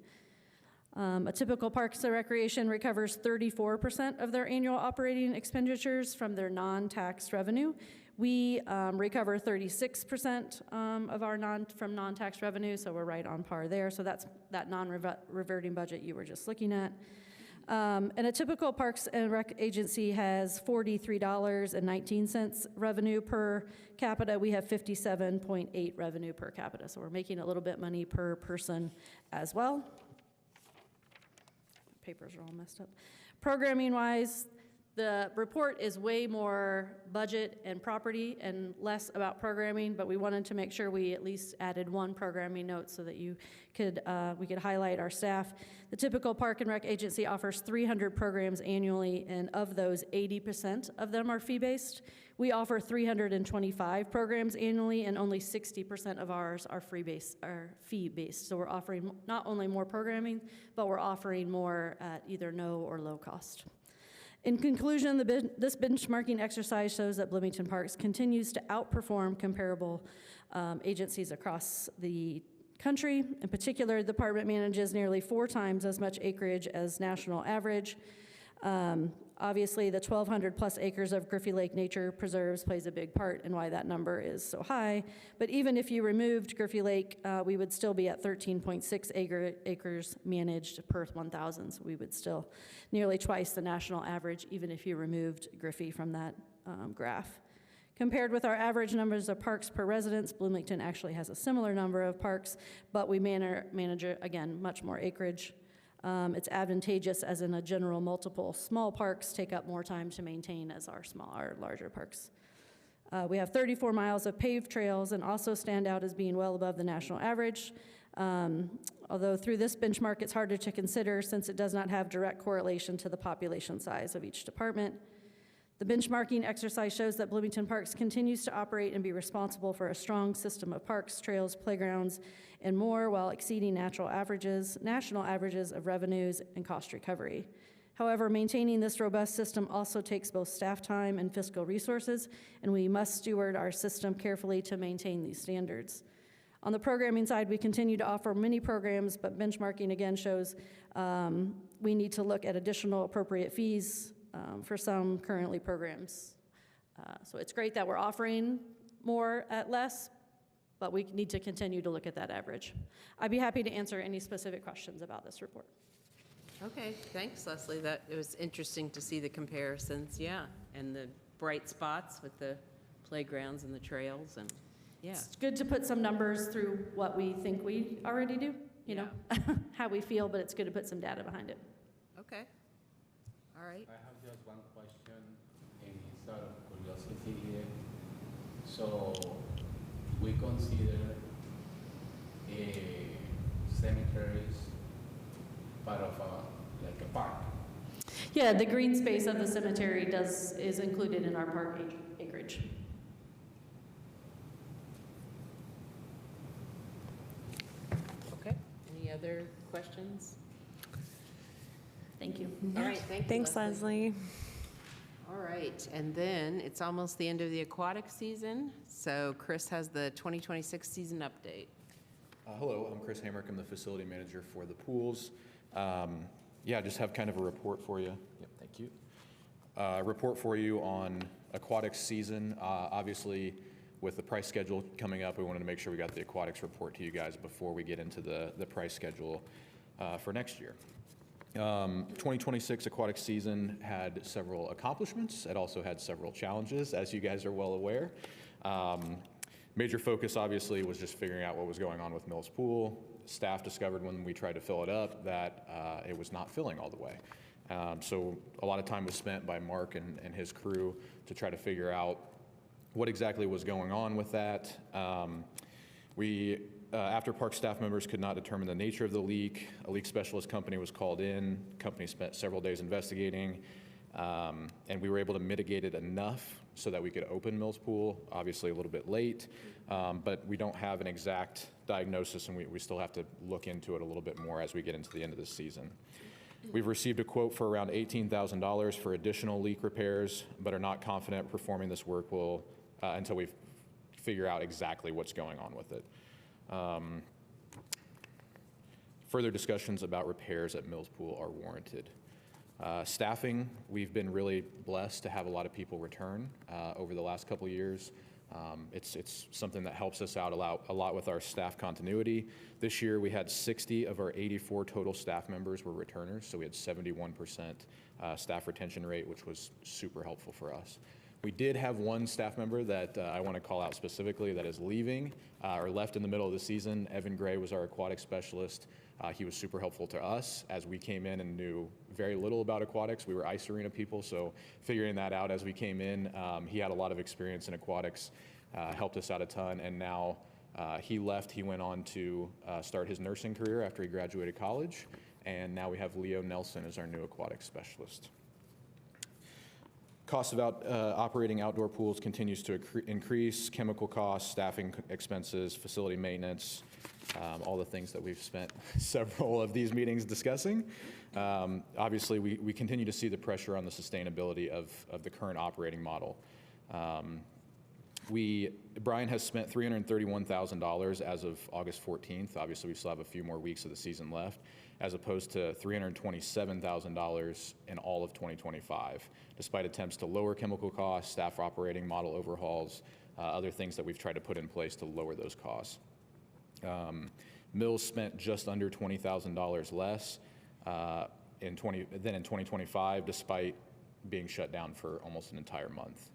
A typical Parks and Recreation recovers 34% of their annual operating expenditures from their non-tax revenue. We recover 36% of our non-tax revenue, so we're right on par there. So that's that non-reverting budget you were just looking at. And a typical Parks and Rec agency has $43.19 revenue per capita. We have 57.8 revenue per capita, so we're making a little bit money per person as well. Papers are all messed up. Programming-wise, the report is way more budget and property and less about programming, but we wanted to make sure we at least added one programming note so that we could highlight our staff. The typical Park and Rec agency offers 300 programs annually, and of those, 80% of them are fee-based. We offer 325 programs annually, and only 60% of ours are fee-based. So we're offering not only more programming, but we're offering more at either no or low cost. In conclusion, this benchmarking exercise shows that Bloomington Parks continues to outperform comparable agencies across the country. In particular, the department manages nearly 4 times as much acreage as national average. Obviously, the 1,200 plus acres of Griffey Lake Nature Preserves plays a big part in why that number is so high. But even if you removed Griffey Lake, we would still be at 13.6 acres managed per 1,000. So we would still nearly twice the national average, even if you removed Griffey from that graph. Compared with our average numbers of parks per residence, Bloomington actually has a similar number of parks, but we manage, again, much more acreage. It's advantageous as in a general multiple small parks take up more time to maintain as our larger parks. We have 34 miles of paved trails and also stand out as being well above the national average. Although through this benchmark, it's harder to consider since it does not have direct correlation to the population size of each department. The benchmarking exercise shows that Bloomington Parks continues to operate and be responsible for a strong system of parks, trails, playgrounds, and more while exceeding national averages of revenues and cost recovery. However, maintaining this robust system also takes both staff time and fiscal resources, and we must steward our system carefully to maintain these standards. On the programming side, we continue to offer many programs, but benchmarking again shows we need to look at additional appropriate fees for some currently programs. So it's great that we're offering more at less, but we need to continue to look at that average. I'd be happy to answer any specific questions about this report. Okay, thanks, Leslie. It was interesting to see the comparisons, yeah, and the bright spots with the playgrounds and the trails, and yeah. It's good to put some numbers through what we think we already do, you know, how we feel, but it's good to put some data behind it. Okay, all right. I have just one question, and it's out of curiosity here. So we consider cemeteries part of like a park. Yeah, the green space of the cemetery is included in our park acreage. Okay, any other questions? Thank you. All right, thank you, Thanks, Leslie. All right, and then it's almost the end of the aquatic season, so Chris has the 2026 season update. Hello, I'm Chris Hamrick. I'm the facility manager for the pools. Yeah, just have kind of a report for you. Yep, thank you. Report for you on aquatics season. Obviously, with the price schedule coming up, we wanted to make sure we got the aquatics report to you guys before we get into the price schedule for next year. 2026 aquatic season had several accomplishments. It also had several challenges, as you guys are well aware. Major focus, obviously, was just figuring out what was going on with Mills Pool. Staff discovered when we tried to fill it up that it was not filling all the way. So a lot of time was spent by Mark and his crew to try to figure out what exactly was going on with that. After park staff members could not determine the nature of the leak, a leak specialist company was called in. The company spent several days investigating, and we were able to mitigate it enough so that we could open Mills Pool, obviously a little bit late, but we don't have an exact diagnosis, and we still have to look into it a little bit more as we get into the end of the season. We've received a quote for around $18,000 for additional leak repairs, but are not confident performing this work until we figure out exactly what's going on with it. Further discussions about repairs at Mills Pool are warranted. Staffing, we've been really blessed to have a lot of people return over the last couple of years. It's something that helps us out a lot with our staff continuity. This year we had 60 of our 84 total staff members were returners, so we had 71% staff retention rate, which was super helpful for us. We did have one staff member that I want to call out specifically that is leaving or left in the middle of the season. Evan Gray was our aquatic specialist. He was super helpful to us as we came in and knew very little about aquatics. We were ice arena people, so figuring that out as we came in, he had a lot of experience in aquatics, helped us out a ton, and now he left. He went on to start his nursing career after he graduated college, and now we have Leo Nelson as our new aquatics specialist. Cost of operating outdoor pools continues to increase. Chemical costs, staffing expenses, facility maintenance, all the things that we've spent several of these meetings discussing. Obviously, we continue to see the pressure on the sustainability of the current operating model. Brian has spent $331,000 as of August 14th. Obviously, we still have a few more weeks of the season left, as opposed to $327,000 in all of 2025, despite attempts to lower chemical costs, staff operating model overhauls, other things that we've tried to put in place to lower those costs. Mills spent just under $20,000 less than in 2025, despite being shut down for almost an entire month.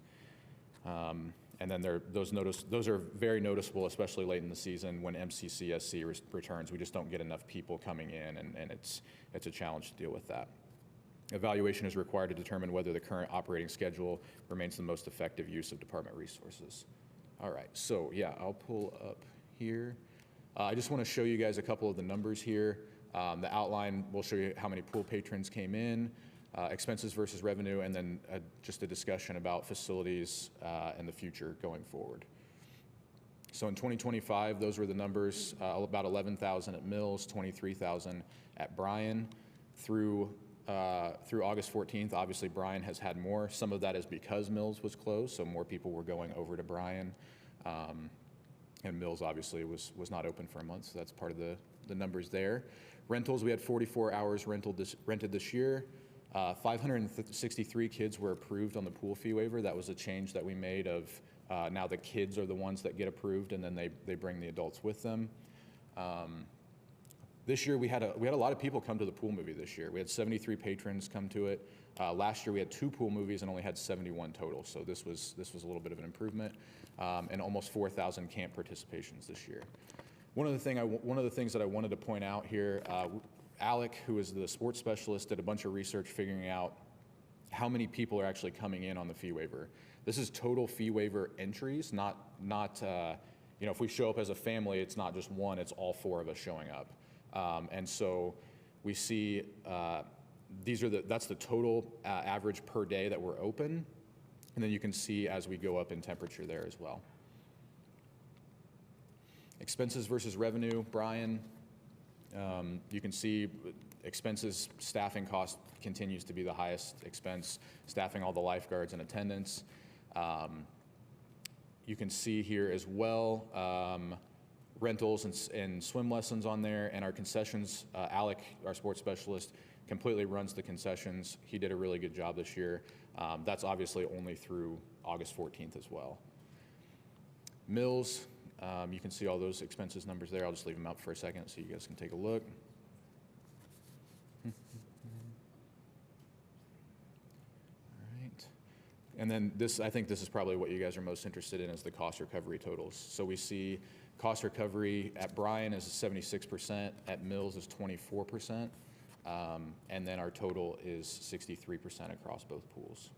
And then those are very noticeable, especially late in the season when MCCSC returns. We just don't get enough people coming in, and it's a challenge to deal with that. Evaluation is required to determine whether the current operating schedule remains the most effective use of department resources. All right, so yeah, I'll pull up here. I just want to show you guys a couple of the numbers here. The outline will show you how many pool patrons came in, expenses versus revenue, and then just a discussion about facilities and the future going forward. So in 2025, those were the numbers, about 11,000 at Mills, 23,000 at Bryan. Through August 14th, obviously Bryan has had more. Some of that is because Mills was closed, so more people were going over to Bryan. And Mills obviously was not open for a month, so that's part of the numbers there. Rentals, we had 44 hours rented this year. 563 kids were approved on the pool fee waiver. That was a change that we made of now the kids are the ones that get approved, and then they bring the adults with them. This year we had a lot of people come to the pool movie this year. We had 73 patrons come to it. Last year we had 2 pool movies and only had 71 total, so this was a little bit of an improvement, and almost 4,000 camp participations this year. One of the things that I wanted to point out here, Alec, who is the sports specialist, did a bunch of research figuring out how many people are actually coming in on the fee waiver. This is total fee waiver entries, not if we show up as a family, it's not just one, it's all 4 of us showing up. And so we see that's the total average per day that we're open, and then you can see as we go up in temperature there as well. Expenses versus revenue, Brian. You can see expenses, staffing cost continues to be the highest expense, staffing all the lifeguards and attendants. You can see here as well, rentals and swim lessons on there, and our concessions. Alec, our sports specialist, completely runs the concessions. He did a really good job this year. That's obviously only through August 14th as well. Mills, you can see all those expenses numbers there. I'll just leave them up for a second so you guys can take a look. And then this, I think this is probably what you guys are most interested in, is the cost recovery totals. So we see cost recovery at Bryan is 76%, at Mills is 24%, and then our total is 63% across both pools.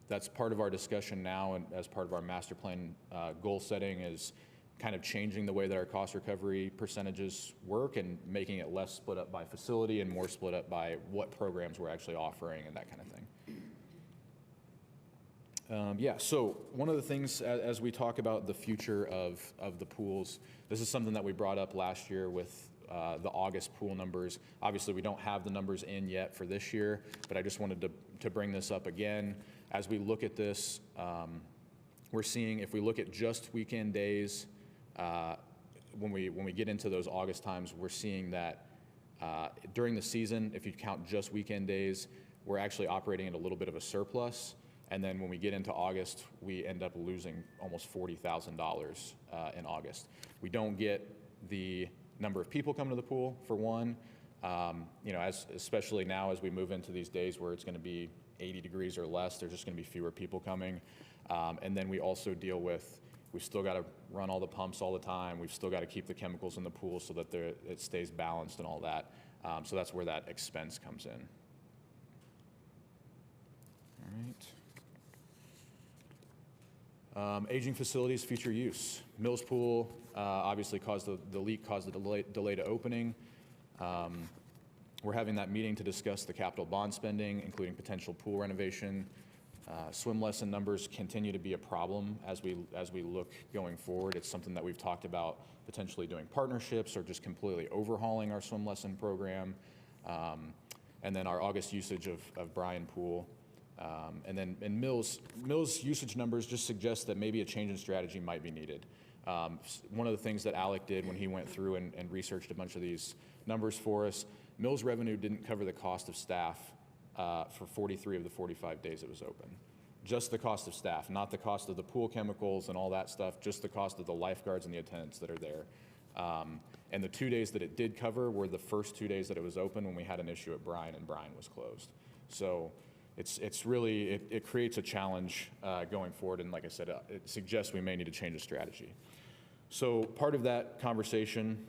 That's part of our discussion now, and as part of our master plan goal setting, is kind of changing the way that our cost recovery percentages work and making it less split up by facility and more split up by what programs we're actually offering and that kind of thing. Yeah, so one of the things as we talk about the future of the pools, this is something that we brought up last year with the August pool numbers. Obviously, we don't have the numbers in yet for this year, but I just wanted to bring this up again. As we look at this, we're seeing, if we look at just weekend days, when we get into those August times, we're seeing that during the season, if you count just weekend days, we're actually operating at a little bit of a surplus. And then when we get into August, we end up losing almost $40,000 in August. We don't get the number of people coming to the pool, for one. Especially now as we move into these days where it's going to be 80 degrees or less, there's just going to be fewer people coming. And then we also deal with, we've still got to run all the pumps all the time. We've still got to keep the chemicals in the pool so that it stays balanced and all that. So that's where that expense comes in. All right. Aging facilities, future use. Mills Pool obviously caused the leak, caused the delay to opening. We're having that meeting to discuss the capital bond spending, including potential pool renovation. Swim lesson numbers continue to be a problem as we look going forward. It's something that we've talked about potentially doing partnerships or just completely overhauling our swim lesson program. And then our August usage of Bryan Pool. And then in Mills usage numbers just suggest that maybe a change in strategy might be needed. One of the things that Alec did when he went through and researched a bunch of these numbers for us, Mills revenue didn't cover the cost of staff for 43 of the 45 days it was open. Just the cost of staff, not the cost of the pool chemicals and all that stuff, just the cost of the lifeguards and the attendants that are there. And the 2 days that it did cover were the first 2 days that it was open when we had an issue at Bryan and Bryan was closed. So it's really, it creates a challenge going forward, and like I said, it suggests we may need to change the strategy. So part of that conversation,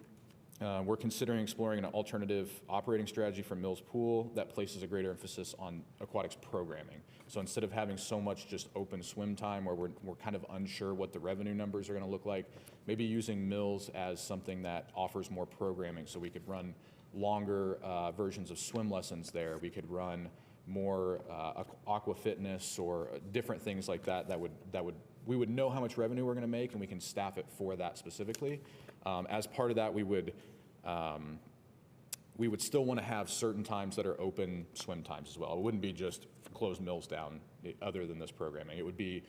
we're considering exploring an alternative operating strategy for Mills Pool that places a greater emphasis on aquatics programming. So instead of having so much just open swim time where we're kind of unsure what the revenue numbers are going to look like, maybe using Mills as something that offers more programming, so we could run longer versions of swim lessons there. We could run more aqua fitness or different things like that we would know how much revenue we're going to make, and we can staff it for that specifically. As part of that, we would still want to have certain times that are open swim times as well. It wouldn't be just close Mills down other than this programming. It would be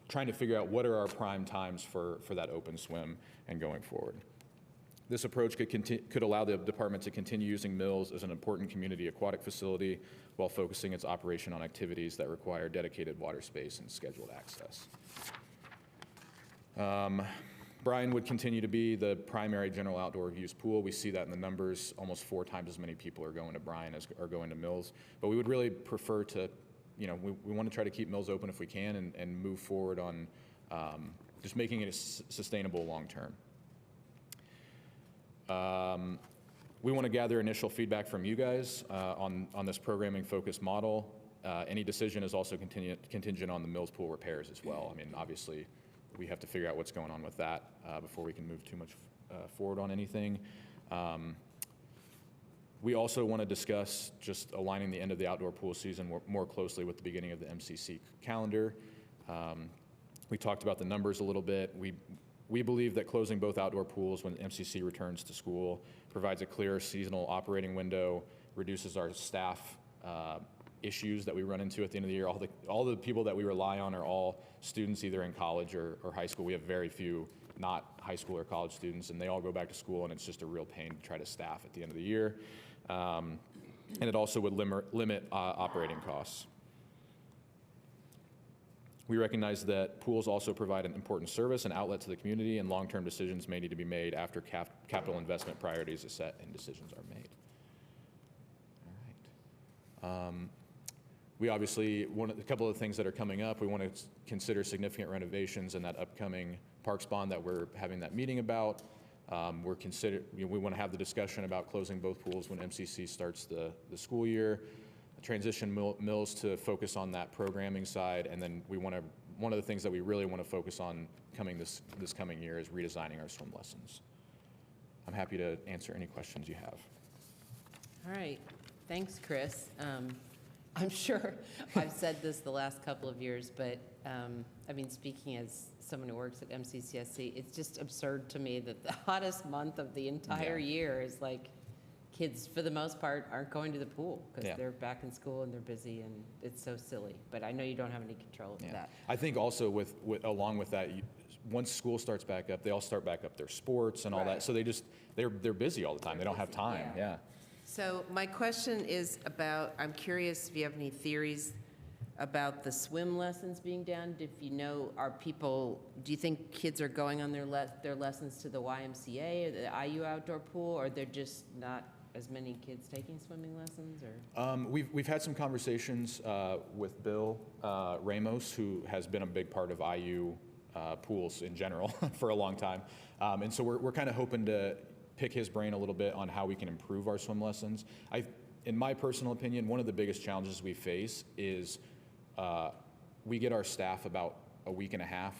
trying to figure out what are our prime times for that open swim and going forward. This approach could allow the department to continue using Mills as an important community aquatic facility while focusing its operation on activities that require dedicated water space and scheduled access. Bryan would continue to be the primary general outdoor use pool. We see that in the numbers. Almost 4 times as many people are going to Bryan as are going to Mills. But we would really prefer to, we want to try to keep Mills open if we can and move forward on just making it sustainable long term. We want to gather initial feedback from you guys on this programming focused model. Any decision is also contingent on the Mills Pool repairs as well. I mean, obviously, we have to figure out what's going on with that before we can move too much forward on anything. We also want to discuss just aligning the end of the outdoor pool season more closely with the beginning of the MCC calendar. We talked about the numbers a little bit. We believe that closing both outdoor pools when MCC returns to school provides a clear seasonal operating window, reduces our staff issues that we run into at the end of the year. All the people that we rely on are all students either in college or high school. We have very few not high school or college students, and they all go back to school, and it's just a real pain to try to staff at the end of the year. And it also would limit operating costs. We recognize that pools also provide an important service and outlet to the community, and long-term decisions may need to be made after capital investment priorities are set and decisions are made. All right. We obviously, a couple of things that are coming up, we want to consider significant renovations in that upcoming parks bond that we're having that meeting about. We want to have the discussion about closing both pools when MCC starts the school year. Transition Mills to focus on that programming side, and then one of the things that we really want to focus on this coming year is redesigning our swim lessons. I'm happy to answer any questions you have. All right, thanks, Chris. I'm sure I've said this the last couple of years, but I mean, speaking as someone who works at MCCSC, it's just absurd to me that the hottest month of the entire year is like kids, for the most part, aren't going to the pool because they're back in school and they're busy, and it's so silly. But I know you don't have any control of that. I think also along with that, once school starts back up, they all start back up their sports and all that. So they're busy all the time. They don't have time. Yeah. So my question is about, I'm curious if you have any theories about the swim lessons being down. If you know, do you think kids are going on their lessons to the YMCA or the IU outdoor pool, or they're just not as many kids taking swimming lessons, or? We've had some conversations with Bill Ramos, who has been a big part of IU pools in general for a long time. And so we're kind of hoping to pick his brain a little bit on how we can improve our swim lessons. In my personal opinion, one of the biggest challenges we face is we get our staff about a week and a half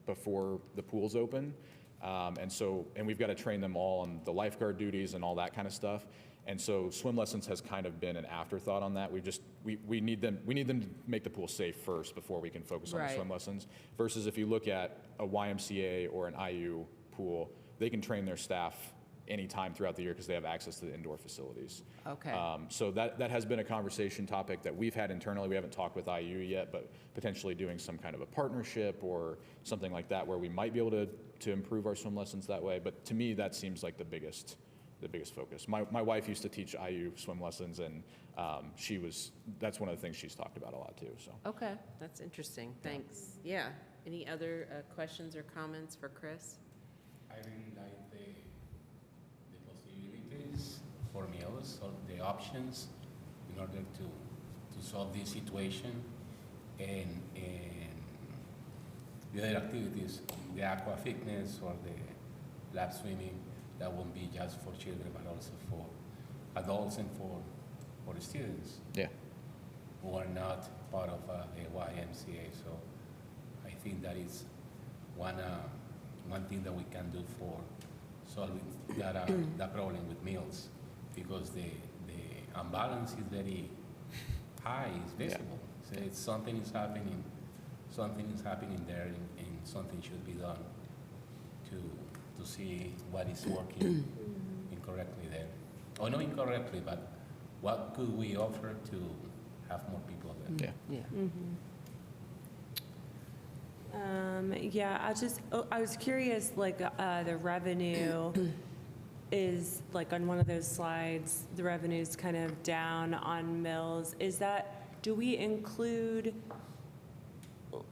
before the pools open. And we've got to train them all on the lifeguard duties and all that kind of stuff. And so swim lessons has kind of been an afterthought on that. We need them to make the pool safe first before we can focus on the swim lessons. Versus if you look at a YMCA or an IU pool, they can train their staff anytime throughout the year because they have access to the indoor facilities. Okay. So that has been a conversation topic that we've had internally. We haven't talked with IU yet, but potentially doing some kind of a partnership or something like that where we might be able to improve our swim lessons that way. But to me, that seems like the biggest focus. My wife used to teach IU swim lessons, and that's one of the things she's talked about a lot too. So. Okay, that's interesting. Thanks. Yeah. Any other questions or comments for Chris? I really like the possibilities for meals or the options in order to solve this situation, and the other activities, the aqua fitness or the lap swimming, that won't be just for children but also for adults and for students who are not part of a YMCA. So I think that is one thing that we can do for solving that problem with meals, because the imbalance is very high, it's visible. So it's something is happening there, and something should be done to see what is working incorrectly there. Or not incorrectly, but what could we offer to have more people there? Yeah. I was curious, like, the revenue is, like, on one of those slides, the revenue's kind of down on mills. Do we include,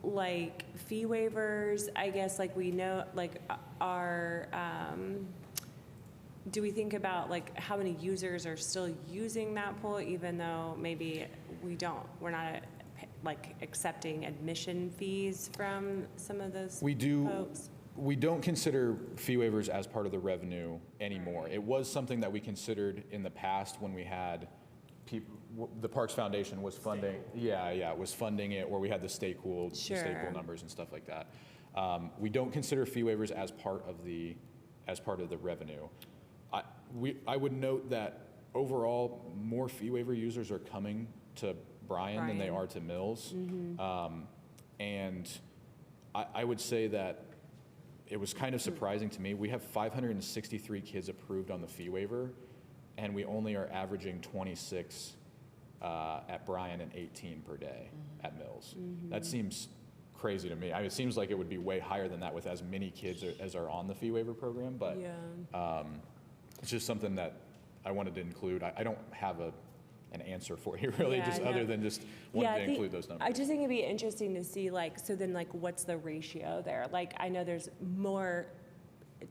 like, fee waivers? I guess, like, we know, like, do we think about, like, how many users are still using that pool, even though maybe we're not like accepting admission fees from some of those folks? We don't consider fee waivers as part of the revenue anymore. It was something that we considered in the past when we had the Parks Foundation was funding. It was funding it, or we had the state pool numbers and stuff like that. We don't consider fee waivers as part of the revenue. I would note that overall, more fee waiver users are coming to Bryan than they are to Mills. And I would say that it was kind of surprising to me. We have 563 kids approved on the fee waiver, and we only are averaging 26 at Bryan and 18 per day at Mills. That seems crazy to me. I mean, it seems like it would be way higher than that with as many kids as are on the fee waiver program, but it's just something that I wanted to include. I don't have an answer for you really, just other than just wanting to include those numbers. I just think it'd be interesting to see, like, so then, like, what's the ratio there? Like, I know there's more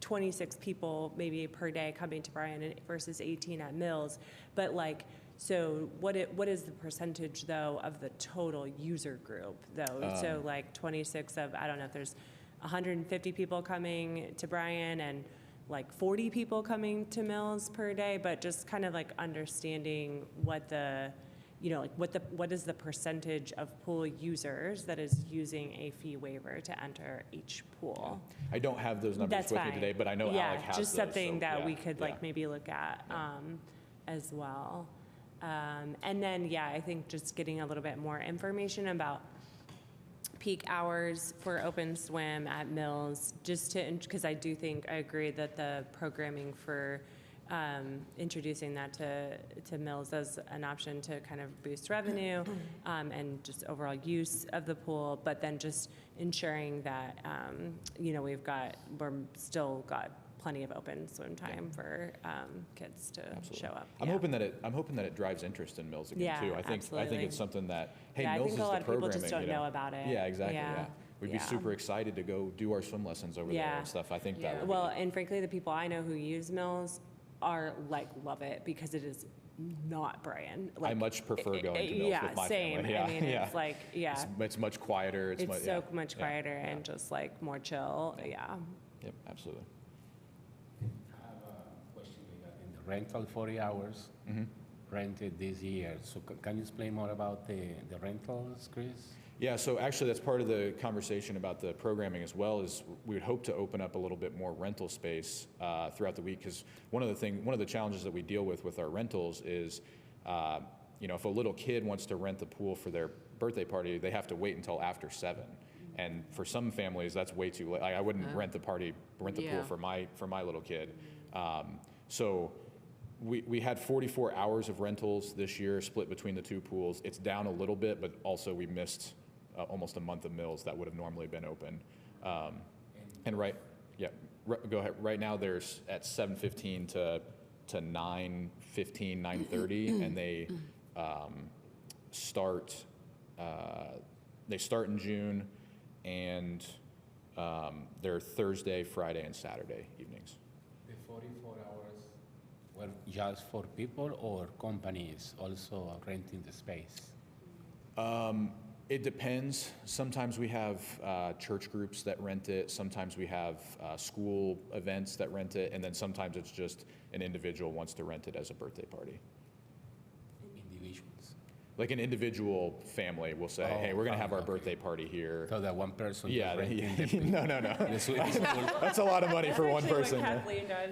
26 people maybe per day coming to Bryan versus 18 at Mills, but like, so what is the percentage though of the total user group though? So like 26 of, I don't know if there's 150 people coming to Bryan and like 40 people coming to Mills per day, but just kind of like understanding what the, you know, like what is the percentage of pool users that is using a fee waiver to enter each pool? I don't have those numbers That's with fine. me today, but I know Alec has just those, something so, that yeah, we could like yeah. maybe look at as well. And then, I think just getting a little bit more information about peak hours for open swim at Mills, just to, because I agree that the programming for introducing that to Mills as an option to kind of boost revenue and just overall use of the pool, but then just ensuring that, we're still got plenty of open swim time for kids to show up. I'm hoping that it drives interest in Mills again too. I think it's something that, hey, I Mills think is a lot the of people programming. just don't know about it. Yeah, exactly. Yeah. We'd be super excited to go do our swim lessons over there and stuff. I think that would Well, and frankly, the people I know who use Mills are like love it because it is not Bryan. Like, I much prefer going to Mills with my same. family. I mean, it's like, It's much quieter. It's so much quieter and just like more chill. Yeah. Yep, absolutely. I have a question regarding the rental 40 hours rented this year. So can you explain more about the rentals, Chris? Yeah, so actually that's part of the conversation about the programming as well, is we would hope to open up a little bit more rental space throughout the week, because one of the challenges that we deal with our rentals is, if a little kid wants to rent the pool for their birthday party, they have to wait until after 7. And for some families, that's way too late. I wouldn't rent the pool for my little kid. So we had 44 hours of rentals this year split between the two pools. It's down a little bit, but also we missed almost a month of Mills that would have normally been open. Go ahead. Right now there's at 7:15 to 9:15, 9:30, and they start in June, and they're Thursday, Friday, and Saturday evenings. The 44 hours were just for people or companies also renting the space? It depends. Sometimes we have church groups that rent it. Sometimes we have school events that rent it. And then sometimes it's just an individual wants to rent it as a birthday party. Individuals? Like an individual family will say, hey, we're going to have our birthday party here. So that one person Yeah, just renting no. the swimming pool. That's a lot of money for one person.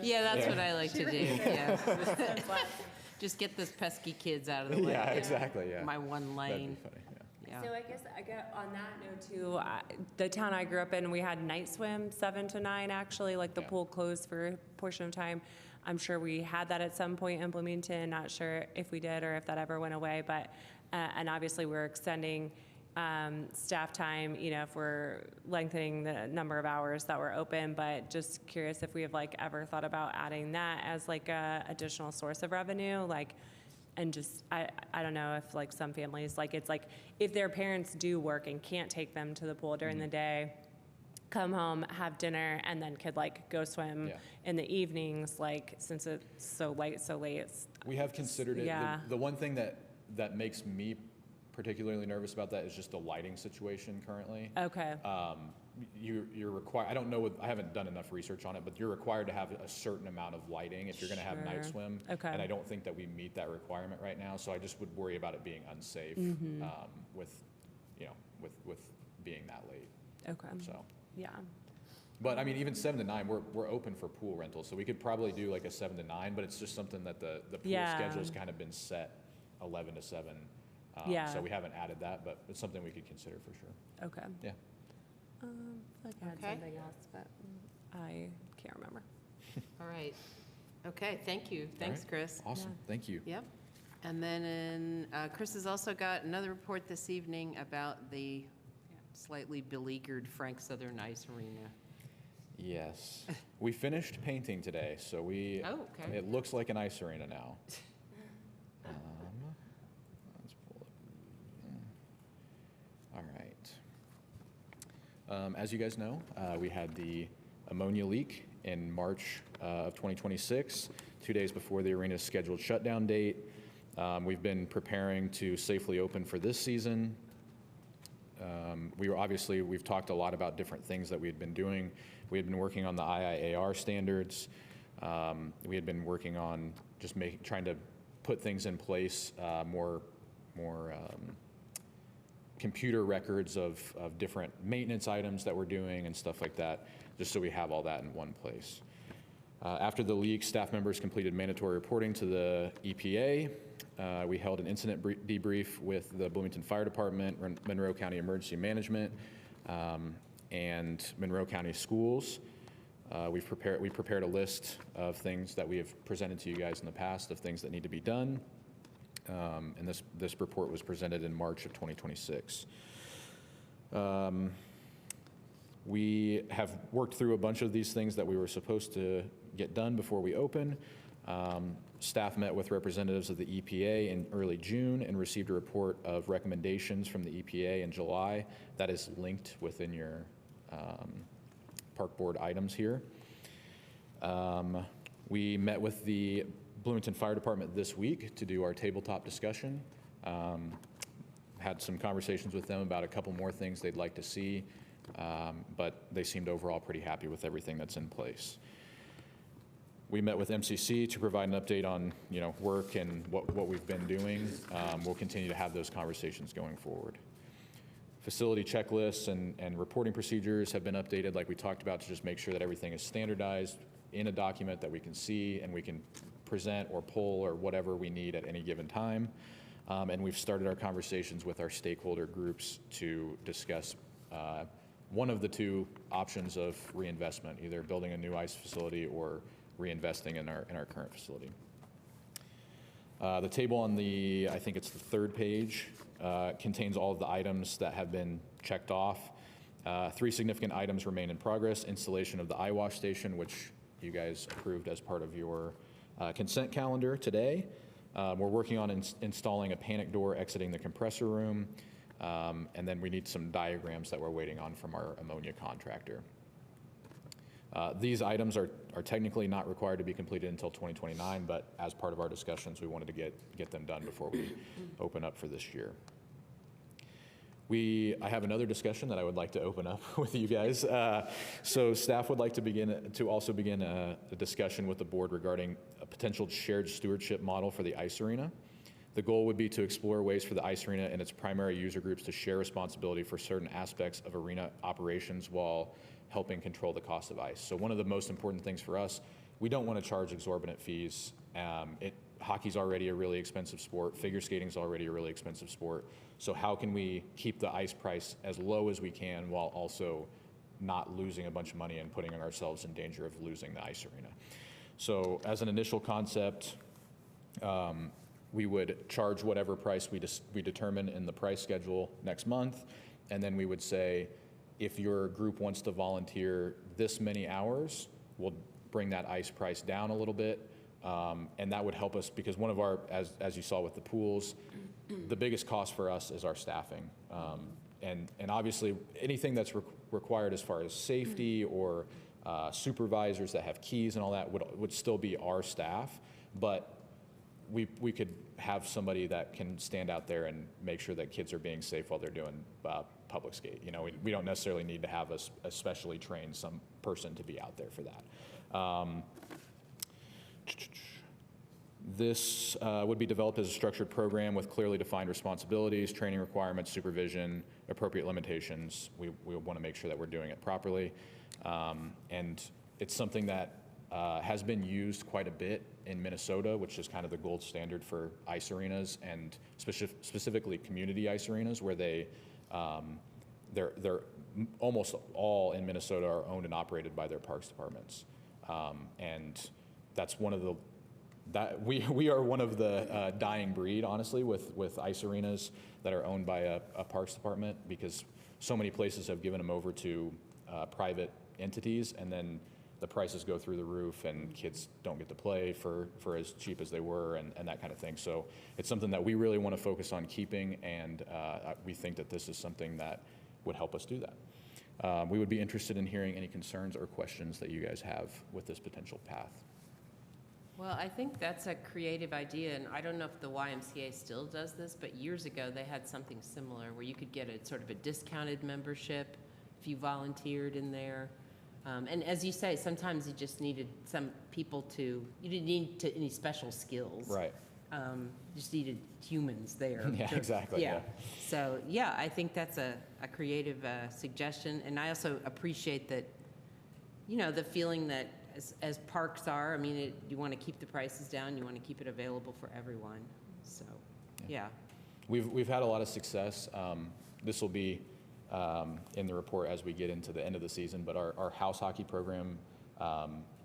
Yeah, that's what I like to do, yeah. Just get those pesky kids out of the way. Yeah, exactly, yeah. My one That'd lane. be funny, yeah. Yeah. So I guess on that note too, the town I grew up in, we had night swim 7 to 9 actually, like the pool closed for a portion of time. I'm sure we had that at some point in Bloomington, not sure if we did or if that ever went away, but, and obviously we're extending staff time, if we're lengthening the number of hours that we're open, but just curious if we have like ever thought about adding that as like a additional source of revenue, like, and just, I don't know if like some families, like it's like if their parents do work and can't take them to the pool during the day, come home, have dinner, and then could like go swim in the evenings, like since it's so late, We have considered it. Yeah. The one thing that makes me particularly nervous about that is just the lighting situation currently. Okay. You're required, I don't know, I haven't done enough research on it, but you're required to have a certain amount of lighting if you're going to have night Sure. swim. Okay. And I don't think that we meet that requirement right now, so I just would worry about it being unsafe with being that late. Okay. So, Yeah. but I mean, even 7 to 9, we're open for pool rentals, so we could probably do like a 7 to 9, but it's just something that the pool schedule's kind of been set 11 to 7. So we haven't added that, but it's something we could consider for sure. Okay. Yeah. I feel like I had Okay. something else, but. I can't remember. All right. Okay, thank you. Thanks, right. Chris. Awesome, thank you. Yep. And then Chris has also got another report this evening about the slightly beleaguered Frank Southern Ice Arena. Yes. We finished painting today, so Oh, okay. it looks like an ice arena now. Let's pull up. All right. As you guys know, we had the ammonia leak in March of 2026, 2 days before the arena's scheduled shutdown date. We've been preparing to safely open for this season. We've talked a lot about different things that we had been doing. We had been working on the IIAR standards. We had been working on just trying to put things in place, more computer records of different maintenance items that we're doing and stuff like that, just so we have all that in one place. After the leak, staff members completed mandatory reporting to the EPA. We held an incident debrief with the Bloomington Fire Department, Monroe County Emergency Management, and Monroe County Schools. We prepared a list of things that we have presented to you guys in the past of things that need to be done. And this report was presented in March of 2026. We have worked through a bunch of these things that we were supposed to get done before we open. Staff met with representatives of the EPA in early June and received a report of recommendations from the EPA in July. That is linked within your park board items here. We met with the Bloomington Fire Department this week to do our tabletop discussion. Had some conversations with them about a couple more things they'd like to see, but they seemed overall pretty happy with everything that's in place. We met with MCC to provide an update on work and what we've been doing. We'll continue to have those conversations going forward. Facility checklists and reporting procedures have been updated, like we talked about, to just make sure that everything is standardized in a document that we can see and we can present or pull or whatever we need at any given time. And we've started our conversations with our stakeholder groups to discuss one of the two options of reinvestment, either building a new ice facility or reinvesting in our current facility. The table on I think it's the third page, contains all of the items that have been checked off. 3 significant items remain in progress: installation of the eye wash station, which you guys approved as part of your consent calendar today. We're working on installing a panic door exiting the compressor room, and then we need some diagrams that we're waiting on from our ammonia contractor. These items are technically not required to be completed until 2029, but as part of our discussions, we wanted to get them done before we open up for this year. I have another discussion that I would like to open up with you guys. So staff would like to also begin a discussion with the board regarding a potential shared stewardship model for the ice arena. The goal would be to explore ways for the ice arena and its primary user groups to share responsibility for certain aspects of arena operations while helping control the cost of ice. So one of the most important things for us, we don't want to charge exorbitant fees. Hockey's already a really expensive sport. Figure skating's already a really expensive sport. So how can we keep the ice price as low as we can while also not losing a bunch of money and putting ourselves in danger of losing the ice arena? So as an initial concept, we would charge whatever price we determine in the price schedule next month, and then we would say, if your group wants to volunteer this many hours, we'll bring that ice price down a little bit, and that would help us because one of our, as you saw with the pools, the biggest cost for us is our staffing, and obviously anything that's required as far as safety or supervisors that have keys and all that would still be our staff, but we could have somebody that can stand out there and make sure that kids are being safe while they're doing public skate. We don't necessarily need to have a specially trained some person to be out there for that. This would be developed as a structured program with clearly defined responsibilities, training requirements, supervision, appropriate limitations. We want to make sure that we're doing it properly. And it's something that has been used quite a bit in Minnesota, which is kind of the gold standard for ice arenas, and specifically community ice arenas, where they're almost all in Minnesota are owned and operated by their parks departments. And that's one of the, we are one of the dying breed, honestly, with ice arenas that are owned by a parks department, because so many places have given them over to private entities, and then the prices go through the roof and kids don't get to play for as cheap as they were, and that kind of thing. So it's something that we really want to focus on keeping, and we think that this is something that would help us do that. We would be interested in hearing any concerns or questions that you guys have with this potential path. Well, I think that's a creative idea, and I don't know if the YMCA still does this, but years ago they had something similar where you could get a sort of a discounted membership if you volunteered in there. And as you say, sometimes you just needed some people to, you didn't need any special skills. Right. You just needed humans there. Yeah, exactly. Yeah. So, yeah, I think that's a creative suggestion. And I also appreciate that, you know, the feeling that as parks are, I mean, you want to keep the prices down, you want to keep it available for everyone. So, yeah. We've had a lot of success. This will be in the report as we get into the end of the season, but our house hockey program,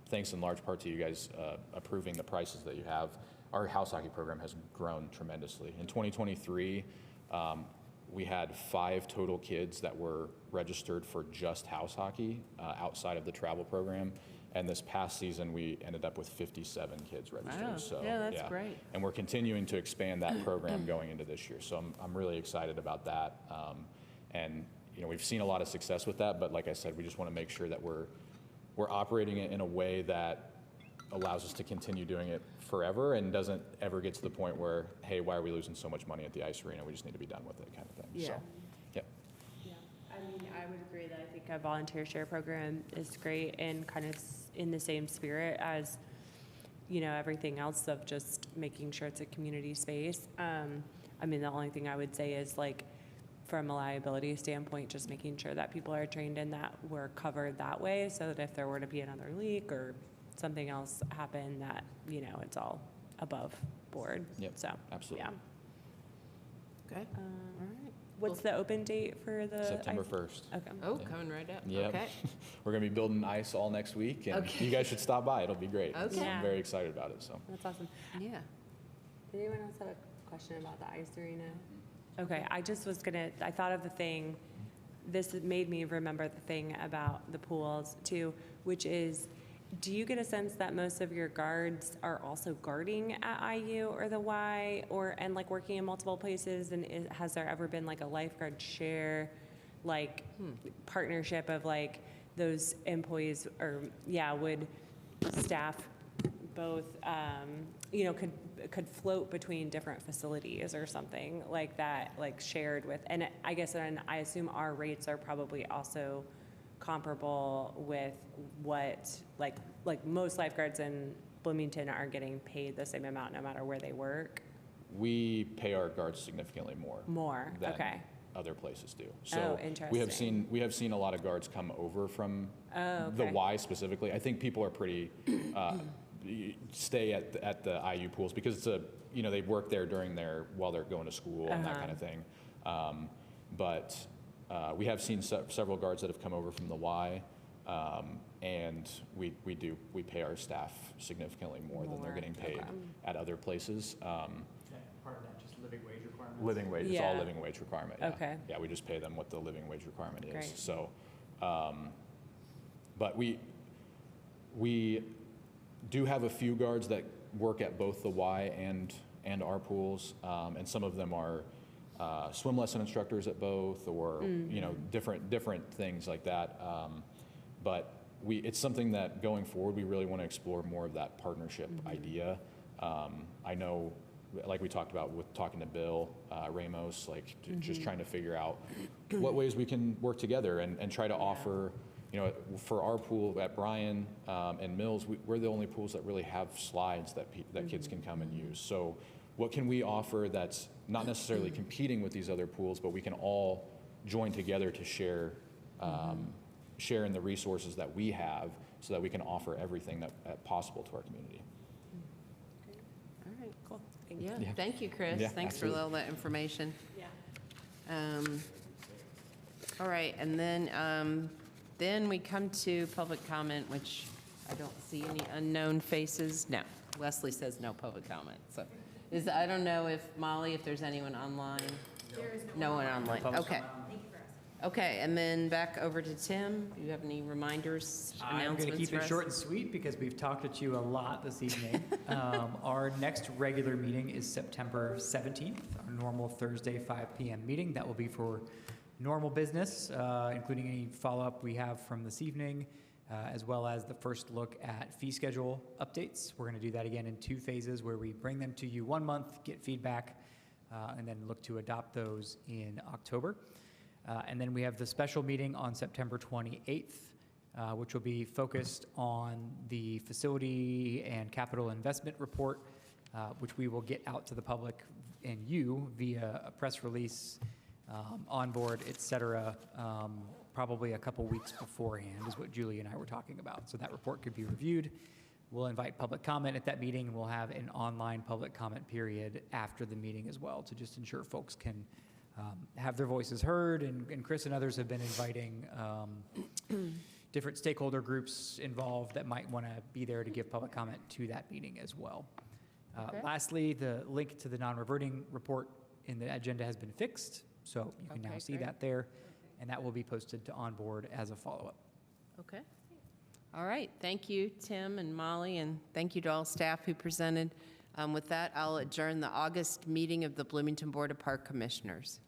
thanks in large part to you guys approving the prices that you have, our house hockey program has grown tremendously. In 2023, we had 5 total kids that were registered for just house hockey outside of the travel program. And this past season, we ended up with 57 kids registered. Wow. So, yeah, that's great. And we're continuing to expand that program going into this year. So I'm really excited about that. And you know, we've seen a lot of success with that, but like I said, we just want to make sure that we're operating it in a way that allows us to continue doing it forever and doesn't ever get to the point where, hey, why are we losing so much money at the ice arena? We just need to be done with it, kind of thing. Yeah. So, yeah. Yeah, I mean, I would agree that I think a volunteer share program is great and kind of in the same spirit as, you know, everything else of just making sure it's a community space. I mean, the only thing I would say is, like, from a liability standpoint, just making sure that people are trained and that we're covered that way, so that if there were to be another leak or something else happen, that, you know, it's all above board. Yep. So, Absolutely. yeah. Okay. All right. What's the open date for the September ice? 1st. Okay. Oh, Yeah. coming right up. Yep. Okay. We're going to be building ice all next week, and Okay. you guys should stop by. It'll be great. Okay. So Yeah. I'm very excited about it. So. That's awesome. Yeah. Did anyone else have a question about the ice arena? Okay, I just was gonna, I thought of the thing, this made me remember the thing about the pools too, which is, do you get a sense that most of your guards are also guarding at IU or the Y, and like working in multiple places? And has there ever been like a lifeguard share, like partnership of like those employees, or would staff both, you know, could float between different facilities or something like that, like shared with, and I guess, and I assume our rates are probably also comparable with what, like most lifeguards in Bloomington are getting paid the same amount no matter where they work? We pay our guards significantly more. Than Okay. other places do. So interesting. we have seen a lot of guards come over from the okay. Y specifically. I think people are pretty stay at the IU pools because it's a, you know, they work there while they're going to school and that kind of thing. But we have seen several guards that have come over from the Y, and we pay our staff significantly more than they're getting paid at other places. Part of that, just living wage requirements? Living wage, it's all Yeah. living wage requirement. Yeah. Okay. Yeah, we just pay them what the living wage requirement is. Great. So, but we do have a few guards that work at both the Y and our pools, and some of them are swim lesson instructors at both, or you know, different things like that. But it's something that going forward we really want to explore more of that partnership idea. I know, like we talked about with talking to Bill Ramos, like just trying to figure out what ways we can work together and try to offer. You know, for our pool at Bryan and Mills, we're the only pools that really have slides that kids can come and use. So what can we offer that's not necessarily competing with these other pools, but we can all join together to share in the resources that we have so that we can offer everything that possible to our community. All right, cool. Yeah. Thank you, Chris. Yeah, Thanks absolutely. for all that information. Yeah. All right, and then we come to public comment, which I don't see any unknown faces. No, Leslie says no public comment. So, I don't know if, Molly, if there's anyone online? There is no one online. Okay. Okay, and then back over to Tim. Do you have any reminders, I'm announcements going to keep for it us? short and sweet because we've talked at you a lot this evening. Our next regular meeting is September 17th, our normal Thursday 5 p.m. meeting. That will be for normal business, including any follow-up we have from this evening, as well as the first look at fee schedule updates. We're going to do that again in 2 phases where we bring them to you 1 month, get feedback, and then look to adopt those in October. And then we have the special meeting on September 28th, which will be focused on the facility and capital investment report, which we will get out to the public and you via a press release, on board, et cetera, probably a couple weeks beforehand is what Julie and I were talking about. So that report could be reviewed. We'll invite public comment at that meeting, and we'll have an online public comment period after the meeting as well to just ensure folks can have their voices heard, and Chris and others have been inviting different stakeholder groups involved that might want to be there to give public comment to that meeting as well. Okay. Lastly, the link to the non-reverting report in the agenda has been fixed, so you can now Okay, see great. that there, and that will be posted to Onboard as a follow-up. Okay. All right. Thank you, Tim and Molly, and thank you to all staff who presented. With that, I'll adjourn the August meeting of the Bloomington Board of Park Commissioners.